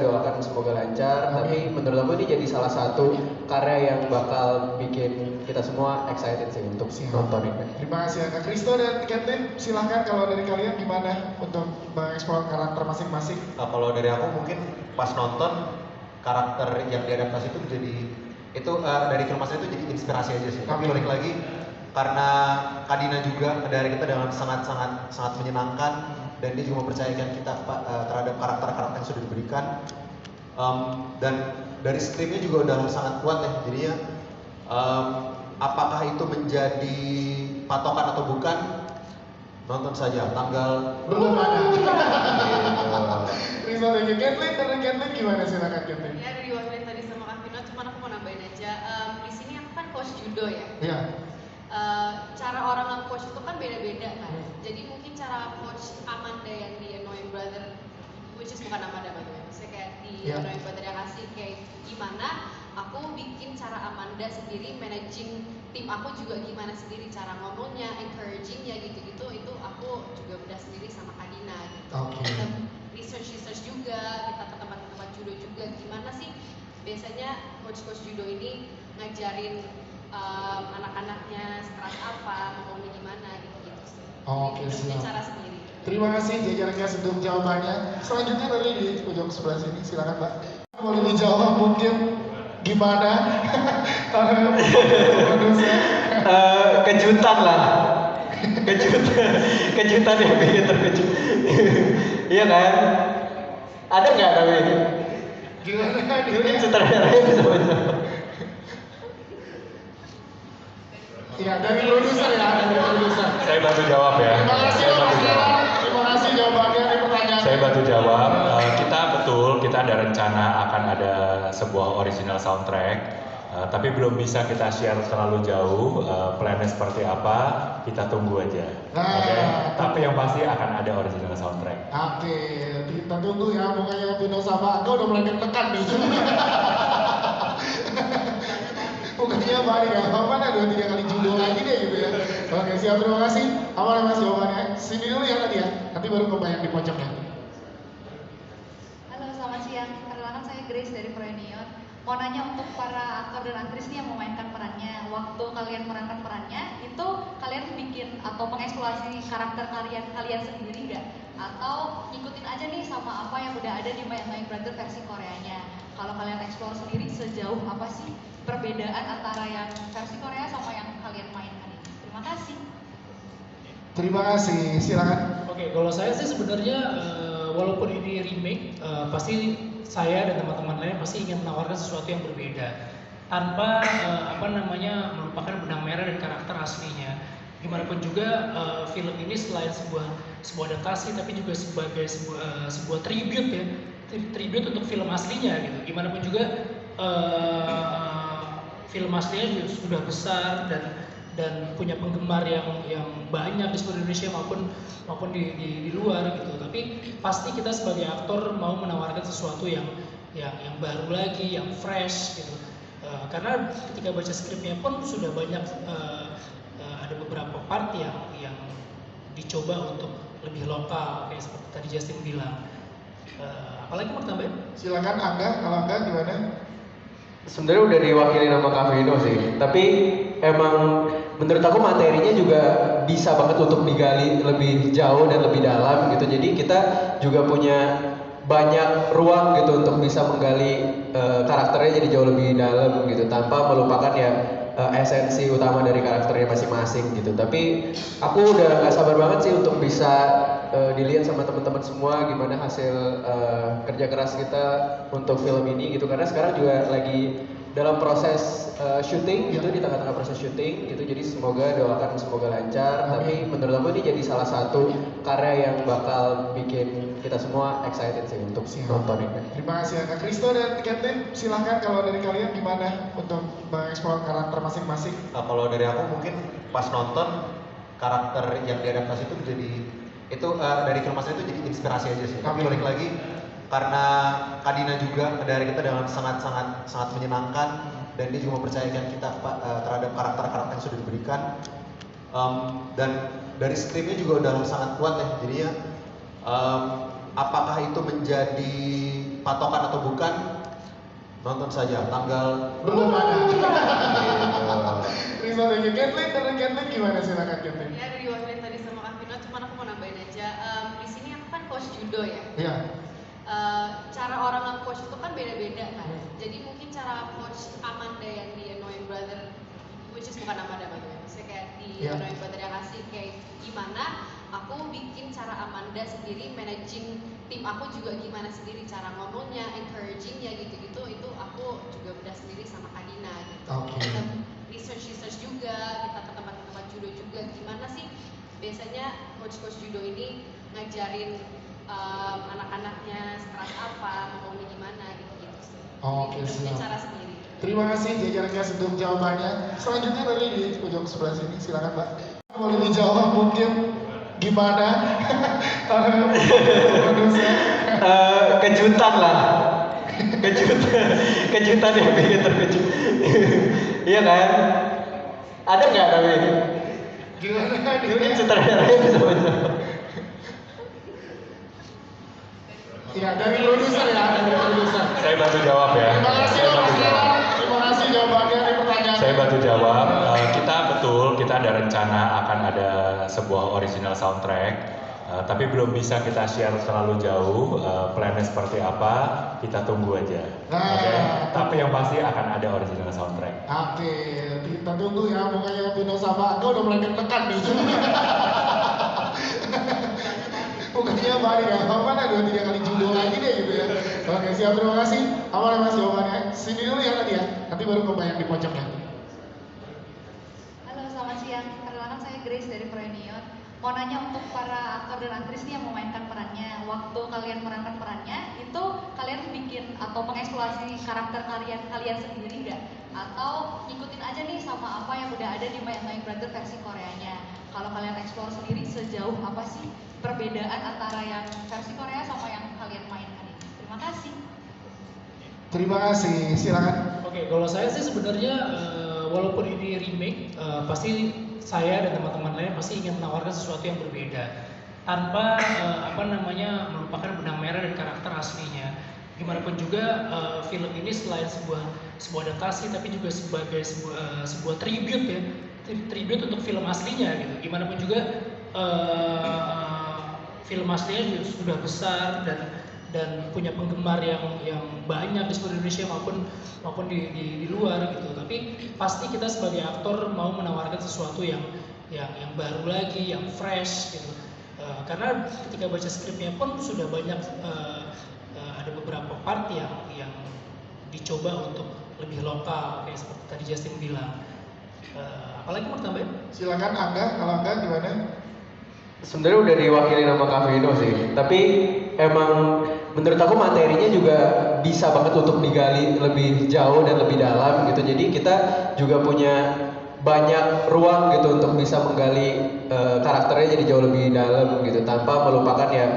doakan semoga lancar. Tapi menurut aku ini jadi salah satu karya yang bakal bikin kita semua excited sih untuk nonton ini. Terima kasih Kak Kristo dan Captain, silahkan kalau dari kalian gimana untuk mengeksplor karakter masing-masing? Kalau dari aku mungkin pas nonton karakter yang diadaptasi itu menjadi dari film asli itu jadi inspirasi aja sih. Tapi balik lagi karena Kadina juga dari kita dengan sangat menyenangkan, dan dia juga mempercayakan kita terhadap karakter-karakter yang sudah diberikan. Dan dari skripnya juga udah sangat kuat ya, jadinya apakah itu menjadi patokan atau bukan, nonton saja tanggal Belum ada. Kristo dan Kathleen gimana, silakan Kathleen? Ya dari wakilin tadi sama Kak Vino, cuman aku mau nambahin aja. Di sini aku kan coach judo ya. Iya. Cara orang nge-coach itu kan beda-beda kan. Jadi mungkin cara coach Amanda yang di Annoying Brother, which is bukan Amanda by the way, maksudnya kayak di Annoying Brother yang kasih kayak gimana aku bikin cara Amanda sendiri managing tim aku juga gimana sendiri, cara ngomongnya, encouragingnya gitu-gitu, itu aku juga udah sendiri sama Kadina gitu. Kita research juga, kita ke tempat-tempat judo juga, gimana sih biasanya coach judo ini ngajarin anak-anaknya sekeras apa, ngomongnya gimana gitu-gitu sih. Oke, Jadi punya siap. cara sendiri. Terima kasih jajaran Gas untuk jawabannya. Selanjutnya dari di ujung sebelah sini, silakan Mbak. Boleh dijawab mungkin gimana? Karena produser. Kejutan lah, kejutan yang bikin terkejut. Iya kan? Ada nggak tapi? Gimana? Mungkin sutradaranya bisa menjawab. Iya, dari produser ya, dari produser. Saya bantu jawab ya. Terima kasih Saya Mas bantu jawab. Ira. Terima kasih jawabannya di pertanyaan. Saya bantu jawab. Kita ada rencana akan ada sebuah original soundtrack, tapi belum bisa kita share terlalu jauh. Plannya seperti apa? Kita tunggu aja. Oke. Tapi yang pasti akan ada original soundtrack. Oke, kita tunggu ya. Pokoknya Vino sama Angga udah mulai deg-degan nih. Bukannya balik ya, mana 2-3 kali judo lagi deh gitu ya. Oke, siap, terima kasih. Aman ya Mas jawabannya. Sini dulu ya tadi ya, nanti baru ke yang di pojok ya. Halo, selamat siang. Perkenalkan saya Grace dari Proenion. Mau nanya untuk para aktor dan aktris nih yang memainkan perannya, waktu kalian memerankan perannya, itu kalian bikin atau mengeksplorasi karakter kalian sendiri nggak? Atau ngikutin aja nih sama apa yang udah ada di My Annoying Brother versi Koreanya? Kalau kalian eksplor sendiri, sejauh apa sih perbedaan antara yang versi Korea sama yang kalian mainkan ini? Terima kasih. Terima kasih, silakan. Oke, kalau saya sih sebenarnya walaupun ini remake, pasti saya dan teman-teman lain pasti ingin menawarkan sesuatu yang berbeda tanpa melupakan benang merah dan karakter aslinya. Gimana pun juga film ini selain sebuah adaptasi, tapi juga sebagai sebuah tribute ya, tribute untuk film aslinya gitu. Gimana pun juga film aslinya juga sudah besar dan punya penggemar yang banyak di seluruh Indonesia maupun di luar gitu. Tapi pasti kita sebagai aktor mau menawarkan sesuatu yang baru lagi, yang fresh gitu. Karena ketika baca skripnya pun sudah banyak ada beberapa part yang dicoba untuk lebih lokal, kayak seperti tadi Justin bilang. Apalagi mau tambahin? Silakan Angga, kalau Angga gimana? Sebenarnya udah diwakili nama Kak Vino sih, tapi emang menurut aku materinya juga bisa banget untuk digali lebih jauh dan lebih dalam gitu. Jadi kita juga punya banyak ruang gitu untuk bisa menggali karakternya jadi jauh lebih dalam gitu, tanpa melupakan ya esensi utama dari karakternya masing-masing gitu. Tapi aku udah gak sabar banget sih untuk bisa dilihat sama teman-teman semua gimana hasil kerja keras kita untuk film ini gitu, karena sekarang juga lagi dalam proses syuting gitu, di tengah-tengah proses syuting gitu, jadi doakan semoga lancar. Tapi menurut aku ini jadi salah satu karya yang bakal bikin kita semua excited sih untuk nonton ini. Terima kasih Kak Kristo dan Kathleen, silahkan kalau dari kalian gimana untuk mengeksplor karakter masing-masing? Kalau dari aku mungkin pas nonton karakter yang diadaptasi itu dari film asli itu jadi inspirasi aja sih. Tapi balik lagi karena Kadina juga dari kita dengan sangat menyenangkan, dan dia juga mempercayakan kita terhadap karakter-karakter yang sudah diberikan. Dan dari skripnya juga udah sangat kuat ya, jadinya apakah itu menjadi patokan atau bukan, nonton saja tanggal Belum ada. Terima kasih. Kathleen, dari Kathleen gimana, silakan Kathleen. Ya dari diwakilin tadi sama Kak Vino, cuman aku mau nambahin aja. Di sini aku kan coach judo ya. Iya. Cara orang nge-coach itu kan beda-beda kan. Jadi mungkin cara coach Amanda yang di Annoying Brother, which is bukan Amanda by the way, maksudnya kayak di Annoying Brother yang kasih kayak gimana aku bikin cara Amanda sendiri managing tim aku juga gimana sendiri, cara ngomongnya, encouragingnya gitu-gitu, itu aku juga udah sendiri sama Kadina gitu. Kita research juga, kita ke tempat-tempat judo juga, gimana sih biasanya coach-coach judo ini ngajarin anak-anaknya sekeras apa, ngomongnya gimana gitu-gitu sih. Oke, Jadi punya siap. cara sendiri. Terima kasih jajarannya untuk jawabannya. Selanjutnya dari di pojok sebelah sini, silakan Mbak. Boleh dijawab mungkin gimana? Kejutan lah, kejutan yang bikin terkejut. Iya kan? Ada nggak tapi? Gimana? Mungkin sutradaranya bisa menjawab. Iya, dari produser ya, dari produser. Saya bantu jawab ya. Terima kasih Saya Mas bantu jawab. Gilang. Terima kasih jawabannya dari pertanyaan. Saya bantu jawab. Kita betul, kita ada rencana akan ada sebuah original soundtrack. Tapi belum bisa kita share terlalu jauh. Plannya seperti apa? Kita tunggu aja. Nah. Oke. Tapi yang pasti akan ada original soundtrack. Oke, kita tunggu ya. Mukanya Vino sama Angga udah mulai deg-degan nih. Mukanya balik ya. Mana 2-3 kali judo lagi deh gitu ya. Oke, siap, terima kasih. Aman ya Mas jawabannya. Sini dulu ya tadi ya. Nanti baru ke yang di pojoknya. Halo, selamat siang. Perkenalkan saya Grace dari Proenion. Mau nanya untuk para aktor dan aktris nih yang memainkan perannya, waktu kalian memerankan perannya, itu kalian bikin atau mengeksplorasi karakter kalian sendiri nggak? Atau ikutin aja nih sama apa yang udah ada di My Annoying Brother versi Koreanya? Kalau kalian eksplor sendiri, sejauh apa sih perbedaan antara yang versi Korea sama yang kalian mainkan ini? Terima kasih. Terima kasih, silakan. Oke, kalau saya sih sebenarnya walaupun ini remake, pasti saya dan teman-teman lain pasti ingin menawarkan sesuatu yang berbeda tanpa melupakan benang merah dan karakter aslinya. Gimana pun juga film ini selain sebuah adaptasi, tapi juga sebagai sebuah tribute ya, tribute untuk film aslinya gitu. Gimana pun juga film aslinya juga sudah besar dan punya penggemar yang banyak di seluruh Indonesia maupun di luar gitu. Tapi pasti kita sebagai aktor mau menawarkan sesuatu yang baru lagi, yang fresh gitu. Karena ketika baca skripnya pun sudah banyak ada beberapa part yang dicoba untuk lebih lokal kayak seperti tadi Justin bilang. Apalagi mau tambahin? Silakan Angga, kalau Angga gimana? Sebenarnya udah diwakili nama Kak Vino sih, tapi emang menurut aku materinya juga bisa banget untuk digali lebih jauh dan lebih dalam gitu. Jadi kita juga punya banyak ruang gitu untuk bisa menggali karakternya jadi jauh lebih dalam gitu, tanpa melupakan ya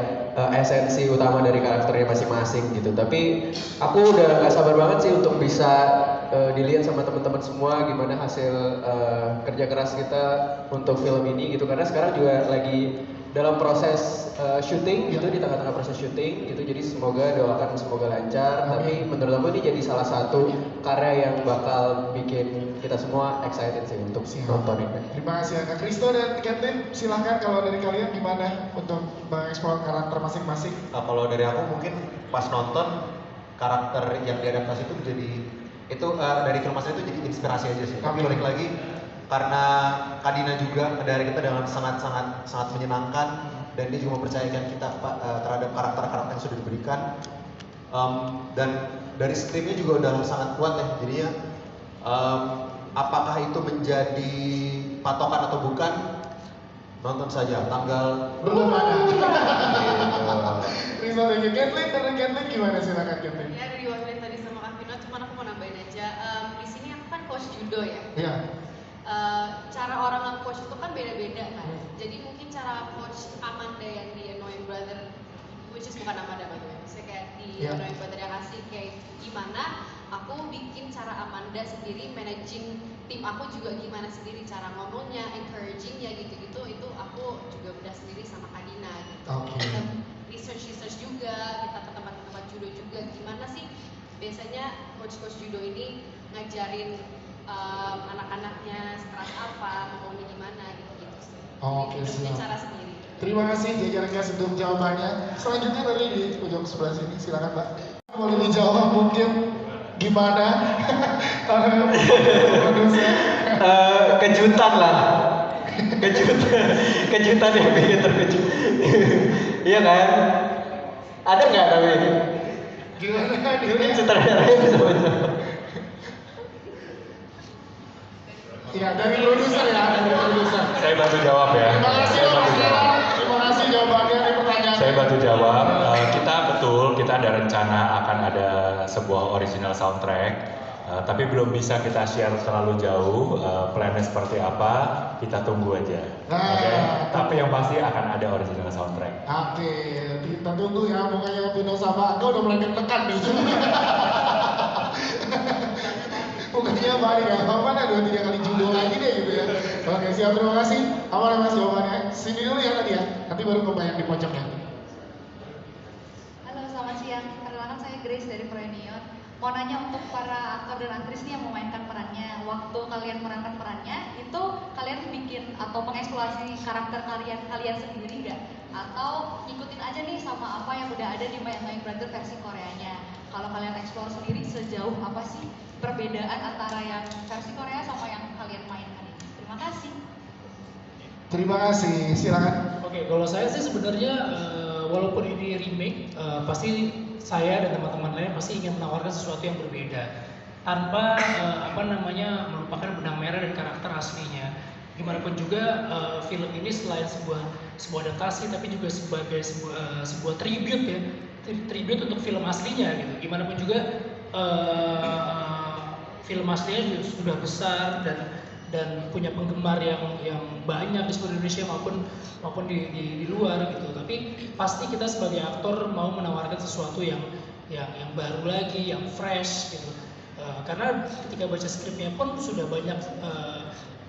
esensi utama dari karakternya masing-masing gitu. Tapi aku udah gak sabar banget sih untuk bisa dilihat sama teman-teman semua gimana hasil kerja keras kita untuk film ini gitu, karena sekarang juga lagi dalam proses syuting gitu, di tengah-tengah proses syuting gitu. Jadi doakan semoga lancar. Tapi menurut aku ini jadi salah satu karya yang bakal bikin kita semua excited sih untuk nonton ini. Terima kasih Kak Kristo dan Kathleen. Silahkan kalau dari kalian gimana untuk mengeksplor karakter masing-masing. Kalau dari aku mungkin pas nonton karakter yang diadaptasi itu dari film asli itu jadi inspirasi aja sih. Tapi balik lagi karena Kadina juga dari kita dengan sangat menyenangkan, dan dia juga mempercayakan kita terhadap karakter-karakter yang sudah diberikan, dan dari skripnya juga udah sangat kuat ya, jadinya apakah itu menjadi patokan atau bukan, nonton saja tanggal Belum ada. Terima kasih Kathleen, dari Kathleen gimana, silakan Kathleen. Ya dari diwakilin tadi sama Kak Vino, cuman aku mau nambahin aja. Di sini aku kan coach judo ya. Iya. Cara orang nge-coach itu kan beda-beda kan. Jadi mungkin cara coach Amanda yang di Annoying Brother, which is bukan Amanda by the way, maksudnya kayak di Annoying Brother yang kasih kayak gimana aku bikin cara Amanda sendiri managing tim aku juga gimana sendiri cara ngomongnya, encouragingnya gitu-gitu itu aku juga udah sendiri sama Kadina gitu. Oke. Kita research juga, kita ke tempat-tempat judo juga gimana sih biasanya coach judo ini ngajarin anak-anaknya sekeras apa, ngomongnya gimana gitu-gitu sih. Oke, Jadi punya siap. cara sendiri. Terima kasih jajaran guys untuk jawabannya. Selanjutnya tadi di ujung sebelah sini, silakan Mbak. Boleh dijawab mungkin gimana? Karena produser. Kejutan lah. Kejutan yang bikin terkejut. Iya kan? Ada nggak tapi? Gimana Mungkin nih? sutradaranya bisa menjawab. Iya, dari produser ya, dari produser. Saya bantu jawab ya. Terima kasih Saya Mas bantu Dela. jawab. Terima kasih jawabannya di pertanyaan. Saya bantu jawab. Kita betul, kita ada rencana akan ada sebuah original soundtrack. Tapi belum bisa kita share terlalu jauh. Plannya seperti apa? Kita tunggu aja. Nah, Oke. Tapi yang pasti akan ada original soundtrack. Oke, kita tunggu ya. Mukanya Vino sama Angga udah mulai deg-degan nih. Mukanya balik ya. Mana 2-3 kali judo lagi deh gitu ya. Oke, siap. Terima kasih. Aman Mas jawabannya. Sini dulu ya tadi ya. Nanti baru ke yang di pojoknya. Halo, selamat siang. Perkenalkan saya Grace dari Proenion. Mau nanya untuk para aktor dan aktris nih yang memainkan perannya, waktu kalian memerankan perannya, itu kalian bikin atau mengeksplorasi karakter kalian sendiri nggak? Atau ngikutin aja nih sama apa yang udah ada di My Annoying Brother versi Koreanya? Kalau kalian eksplor sendiri, sejauh apa sih perbedaan antara yang versi Korea sama yang kalian mainkan ini? Terima kasih. Terima kasih. Silakan. Oke, kalau saya sih sebenarnya walaupun ini remake, pasti saya dan teman-teman lain pasti ingin menawarkan sesuatu yang berbeda tanpa melupakan benang merah dan karakter aslinya. Gimana pun juga film ini selain sebuah adaptasi tapi juga sebagai sebuah tribute ya, tribute untuk film aslinya gitu. Gimana pun juga film aslinya juga sudah besar dan punya penggemar yang banyak di seluruh Indonesia maupun di luar gitu. Tapi pasti kita sebagai aktor mau menawarkan sesuatu yang baru lagi, yang fresh gitu. Karena ketika baca skripnya pun sudah banyak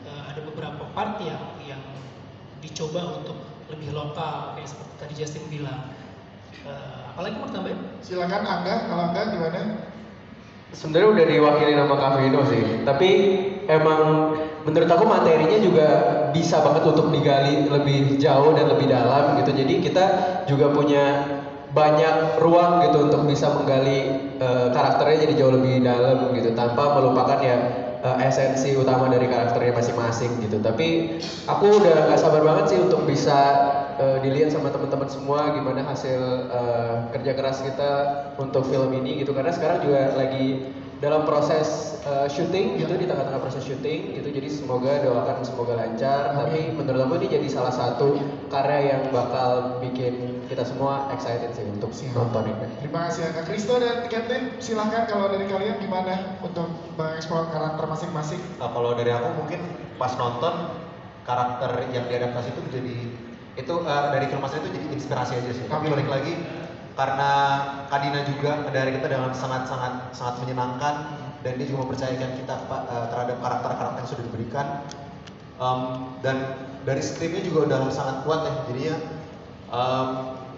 ada beberapa part yang dicoba untuk lebih lokal kayak seperti tadi Justin bilang. Apalagi mau tambahin? Silakan Angga. Kalau Angga gimana? Sebenarnya udah diwakili nama Kak Vino sih, tapi emang menurut aku materinya juga bisa banget untuk digali lebih jauh dan lebih dalam gitu. Jadi kita juga punya banyak ruang gitu untuk bisa menggali karakternya jadi jauh lebih dalam gitu, tanpa melupakan ya esensi utama dari karakternya masing-masing gitu. Tapi aku udah gak sabar banget sih untuk bisa dilihat sama teman-teman semua gimana hasil kerja keras kita untuk film ini gitu, karena sekarang juga lagi dalam proses syuting gitu, di tengah-tengah proses syuting gitu. Jadi semoga doakan semoga lancar. Tapi menurut aku ini jadi salah satu karya yang bakal bikin kita semua excited sih untuk nonton ini. Terima kasih Kak Kristo dan Kathleen. Silahkan kalau dari kalian gimana untuk mengeksplor karakter masing-masing. Kalau dari aku mungkin pas nonton karakter yang diadaptasi itu dari film asli itu jadi inspirasi aja sih. Tapi balik lagi karena Kadina juga dari kita dengan sangat menyenangkan dan dia juga mempercayakan kita terhadap karakter-karakter yang sudah diberikan. Dan dari skripnya juga udah sangat kuat ya. Jadinya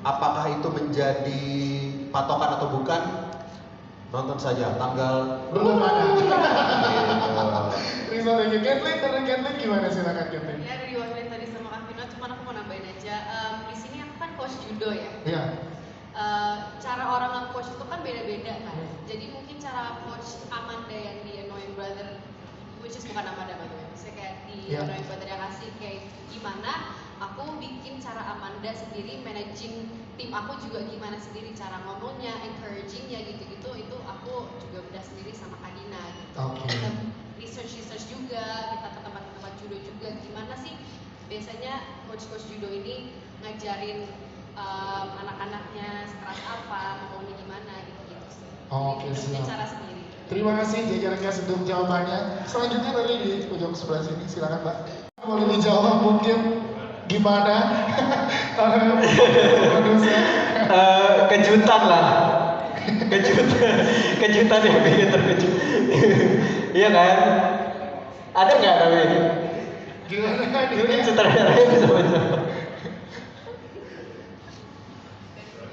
apakah itu menjadi patokan atau bukan? Nonton saja tanggal Belum ada. Kristo dan Kathleen. Dari Kathleen gimana? Silakan Kathleen. Ya dari diwakilin tadi sama Kak Vino, cuman aku mau nambahin aja. Di sini aku kan coach judo ya. Iya. Cara orang nge-coach itu kan beda-beda kan. Jadi mungkin cara coach Amanda yang di Annoying Brother, which is bukan Amanda by the way, misalnya kayak di Annoying Brother yang kasih kayak gimana aku bikin cara Amanda sendiri managing tim aku juga gimana sendiri cara ngomongnya, encouragingnya gitu-gitu itu aku juga udah sendiri sama Kadina gitu. Kita research juga, kita ke tempat-tempat judo juga gimana sih biasanya coach judo ini ngajarin anak-anaknya sekeras apa, ngomongnya gimana gitu sih. Oke, Jadi punya siap. cara sendiri. Terima kasih jajaran guys untuk jawabannya. Selanjutnya tadi di ujung sebelah sini, silakan Mbak. Boleh dijawab mungkin gimana? Karena produser. Kejutan lah. Kejutan yang bikin terkejut. Iya kan? Ada nggak tapi? Gimana Mungkin sutradaranya bisa bantu.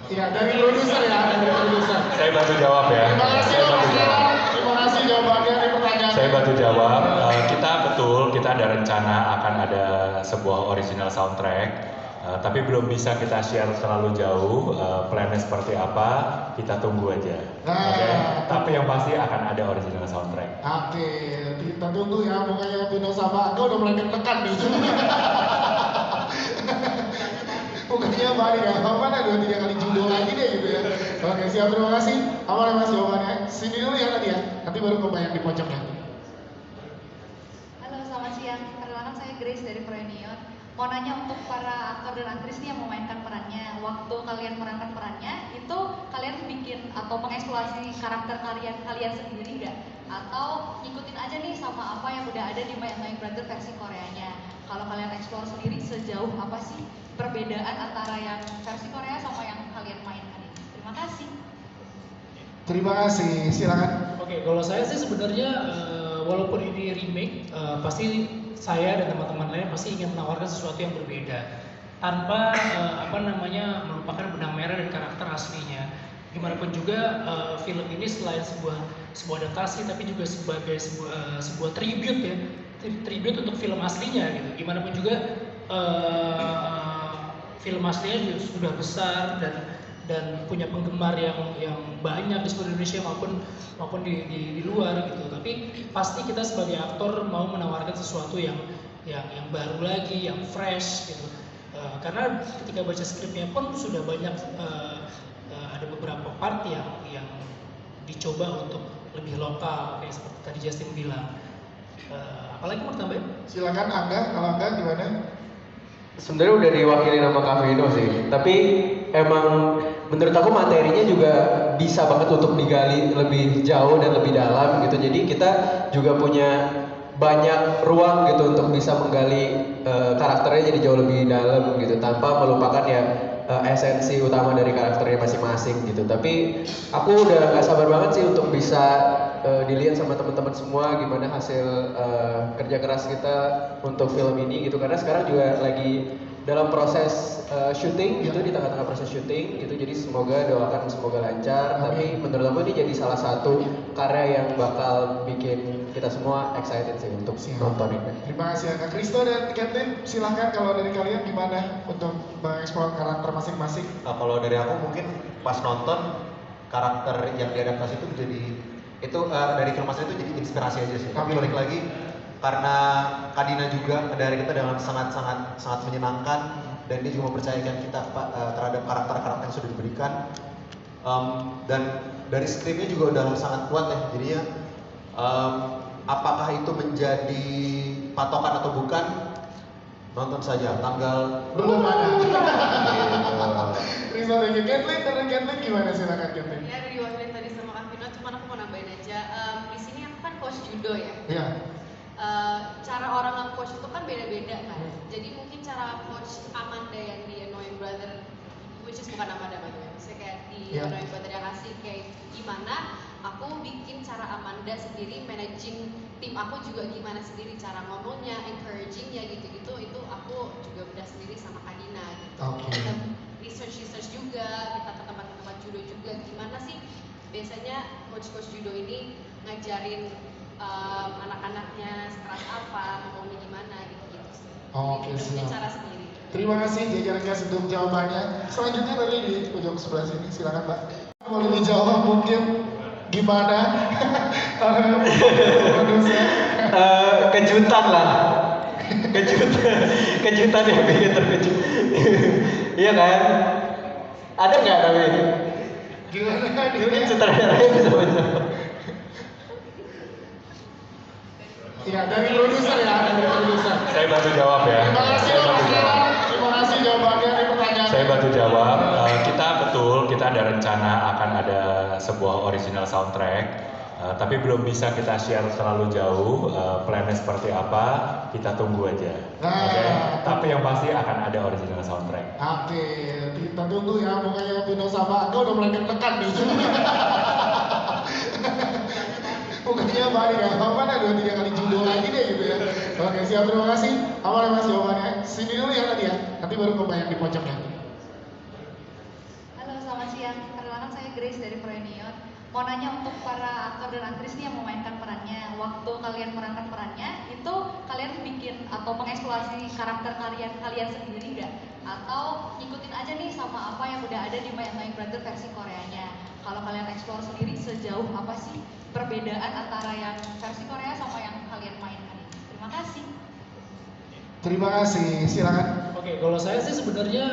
Iya, dari produser ya, dari produser. Saya bantu jawab ya. Terima kasih Saya Mas bantu Rina. jawab. Terima kasih jawabannya dari pertanyaan. Saya bantu jawab. Kita betul, kita ada rencana akan ada sebuah original soundtrack. Tapi belum bisa kita share terlalu jauh. Plannya seperti apa? Kita tunggu aja. Nah. Oke. Tapi yang pasti akan ada original soundtrack. Oke, kita tunggu ya. Mukanya Vino sama Angga udah mulai deg-degan nih. Mukanya balik ya. Mana 2-3 kali judo lagi deh gitu ya. Oke, siap, terima kasih. Aman ya Mas jawabannya. Sini dulu ya tadi ya. Nanti baru ke yang di pojoknya. Halo, selamat siang. Perkenalkan saya Grace dari Proenion. Mau nanya untuk para aktor dan aktris nih yang memainkan perannya, waktu kalian memerankan perannya, itu kalian bikin atau mengeksplorasi karakter kalian sendiri nggak? Atau ngikutin aja nih sama apa yang udah ada di My Annoying Brother versi Koreanya? Kalau kalian eksplor sendiri, sejauh apa sih perbedaan antara yang versi Korea sama yang kalian mainkan ini? Terima kasih. Terima kasih, silakan. Oke, kalau saya sih sebenarnya walaupun ini remake, pasti saya dan teman-teman lain pasti ingin menawarkan sesuatu yang berbeda tanpa melupakan benang merah dan karakter aslinya. Gimana pun juga film ini selain sebuah adaptasi, tapi juga sebagai sebuah tribute ya, tribute untuk film aslinya gitu. Gimana pun juga film aslinya juga sudah besar dan punya penggemar yang banyak di seluruh Indonesia maupun di luar gitu. Tapi pasti kita sebagai aktor mau menawarkan sesuatu yang baru lagi, yang fresh gitu. Karena ketika baca skripnya pun sudah banyak ada beberapa part yang dicoba untuk lebih lokal kayak seperti tadi Justin bilang. Apalagi mau tambahin? Silakan Angga, kalau Angga gimana? Sebenarnya udah diwakili nama Kak Vino sih, tapi emang menurut aku materinya juga bisa banget untuk digali lebih jauh dan lebih dalam gitu. Jadi kita juga punya banyak ruang gitu untuk bisa menggali karakternya jadi jauh lebih dalam gitu, tanpa melupakan ya esensi utama dari karakternya masing-masing gitu. Tapi aku udah gak sabar banget sih untuk bisa dilihat sama teman-teman semua gimana hasil kerja keras kita untuk film ini gitu, karena sekarang juga lagi dalam proses syuting gitu, di tengah-tengah proses syuting gitu. Jadi doakan semoga lancar. Tapi menurut aku ini jadi salah satu karya yang bakal bikin kita semua excited sih untuk nonton ini. Terima kasih Kak Kristo dan Kathleen. Silahkan kalau dari kalian gimana untuk mengeksplor karakter masing-masing. Kalau dari aku mungkin pas nonton karakter yang diadaptasi itu menjadi dari film asli itu jadi inspirasi aja sih. Tapi balik lagi karena Kadina juga dari kita dengan sangat menyenangkan, dan dia juga mempercayakan kita terhadap karakter-karakter yang sudah diberikan, dan dari skripnya juga udah sangat kuat ya. Jadinya apakah itu menjadi patokan atau bukan, nonton saja tanggal Belum ada. Terima kasih Kathleen. Dari Kathleen gimana, silakan Kathleen. Ya, dari diwakilin tadi sama Kak Vino, cuman aku mau nambahin aja. Di sini aku kan coach judo ya. Iya. Cara orang nge-coach itu kan beda-beda kan. Jadi mungkin cara coach Amanda yang di Annoying Brother, which is bukan Amanda by the way, misalnya kayak di Annoying Brother yang kasih kayak gimana aku bikin cara Amanda sendiri, managing tim aku juga gimana sendiri, cara ngomongnya, encouragingnya gitu-gitu, itu aku juga udah sendiri sama Kadina gitu. Kita research juga, kita ke tempat-tempat judo juga, gimana sih biasanya coach judo ini ngajarin anak-anaknya sekeras apa, ngomongnya gimana gitu-gitu sih. Oke, Jadi punya siap. cara sendiri. Terima kasih jajaran Gas untuk jawabannya. Selanjutnya tadi di pojok sebelah sini, silakan Mbak. Boleh dijawab mungkin gimana? Kalau produser. Kejutan lah, kejutan yang bikin terkejut. Iya kan? Ada nggak tapi? Gimana Mungkin sutradaranya bisa bantu. Iya, dari produser ya, dari produser. Saya bantu jawab ya. Terima kasih Saya bantu Mas Rina. jawab. Terima kasih jawabannya dari pertanyaan. Saya bantu jawab. Kita ada rencana akan ada sebuah original soundtrack. Tapi belum bisa kita share terlalu jauh. Plannya seperti apa? Kita tunggu aja. Oke. Tapi yang pasti akan ada original soundtrack. Oke, kita tunggu ya. Mukanya Vino sama Angga udah mulai deg-degan nih. Mukanya balik ya. Mana 2-3 kali judo lagi deh gitu ya. Oke, siap, terima kasih. Aman Mas jawabannya. Sini dulu ya tadi ya. Nanti baru ke yang di pojoknya. Halo, selamat siang. Perkenalkan saya Grace dari Proenion. Mau nanya untuk para aktor dan aktris nih yang memainkan perannya, waktu kalian memerankan perannya, itu kalian bikin atau mengeksplorasi karakter kalian sendiri nggak? Atau ngikutin aja nih sama apa yang udah ada di My Annoying Brother versi Koreanya? Kalau kalian eksplor sendiri, sejauh apa sih perbedaan antara yang versi Korea sama yang kalian mainkan ini? Terima kasih. Terima kasih, silakan. Oke, kalau saya sih sebenarnya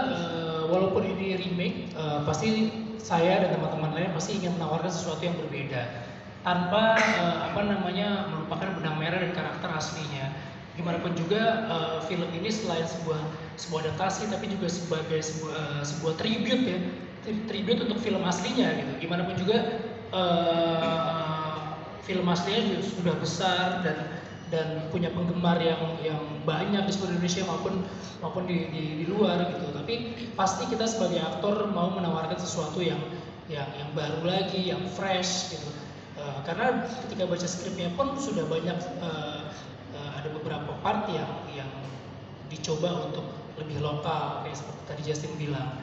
walaupun ini remake, pasti saya dan teman-teman lain pasti ingin menawarkan sesuatu yang berbeda tanpa melupakan benang merah dan karakter aslinya. Gimana pun juga film ini selain sebuah adaptasi tapi juga sebagai sebuah tribute ya, tribute untuk film aslinya gitu. Gimana pun juga film aslinya juga sudah besar dan punya penggemar yang banyak di seluruh Indonesia maupun di luar gitu. Tapi pasti kita sebagai aktor mau menawarkan sesuatu yang baru lagi, yang fresh gitu. Karena ketika baca skripnya pun sudah banyak ada beberapa part yang dicoba untuk lebih lokal kayak seperti tadi Justin bilang.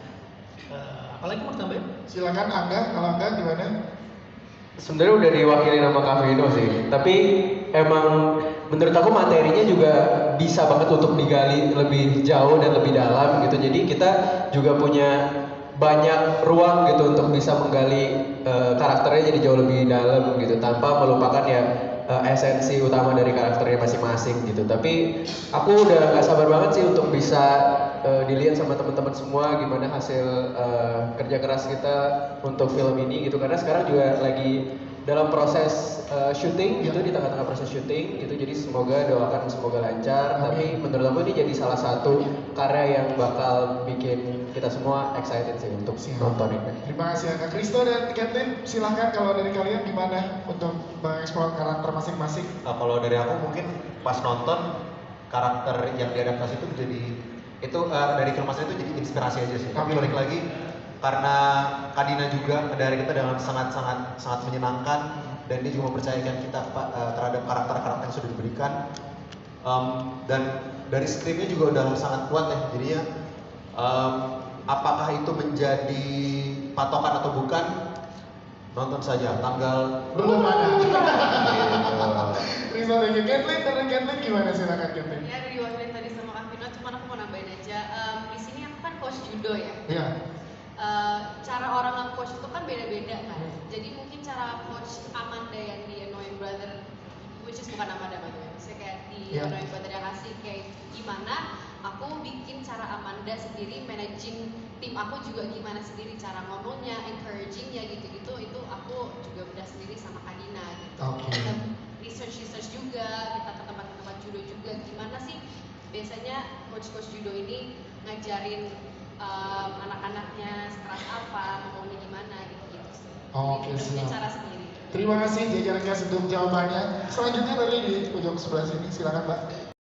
Apalagi mau tambahin? Silakan Angga, kalau Angga gimana? Sebenarnya udah diwakili nama Kak Vino sih, tapi emang menurut aku materinya juga bisa banget untuk digali lebih jauh dan lebih dalam gitu. Jadi kita juga punya banyak ruang gitu untuk bisa menggali karakternya jadi jauh lebih dalam gitu, tanpa melupakan ya esensi utama dari karakternya masing-masing gitu. Tapi aku udah gak sabar banget sih untuk bisa dilihat sama teman-teman semua gimana hasil kerja keras kita untuk film ini gitu, karena sekarang juga lagi dalam proses syuting gitu, di tengah-tengah proses syuting gitu. Jadi doakan semoga lancar. Tapi menurut aku ini jadi salah satu karya yang bakal bikin kita semua excited sih untuk nonton ini. Terima kasih Angga. Kristo dan Kathleen, silahkan kalau dari kalian gimana untuk mengeksplor karakter masing-masing? Kalau dari aku mungkin pas nonton karakter yang diadaptasi itu menjadi dari film asli itu jadi inspirasi aja sih. Tapi balik lagi karena Kadina juga dari kita dengan sangat menyenangkan, dan dia juga mempercayakan kita terhadap karakter-karakter yang sudah diberikan, dan dari skripnya juga udah sangat kuat ya. Jadinya apakah itu menjadi patokan atau bukan, nonton saja tanggal Belum ada. Kristo dan Kathleen, dari Kathleen gimana, silakan Kathleen. Ya dari wakilin tadi sama Kak Vino, cuman aku mau nambahin aja. Di sini aku kan coach judo ya. Iya. Cara orang nge-coach itu kan beda-beda kan. Jadi mungkin cara coach Amanda yang di Annoying Brother, which is bukan Amanda by the way, misalnya kayak di Annoying Brother yang kasih kayak gimana aku bikin cara Amanda sendiri managing tim aku juga gimana sendiri, cara ngomongnya, encouragingnya gitu-gitu, itu aku juga udah sendiri sama Kadina gitu. Kita research juga, kita ke tempat-tempat judo juga, gimana sih biasanya coach judo ini ngajarin anak-anaknya sekeras apa, ngomongnya gimana gitu sih. Oke, Jadi punya siap. cara sendiri. Terima kasih jajaran Gas untuk jawabannya. Selanjutnya dari di pojok sebelah sini, silakan Mbak.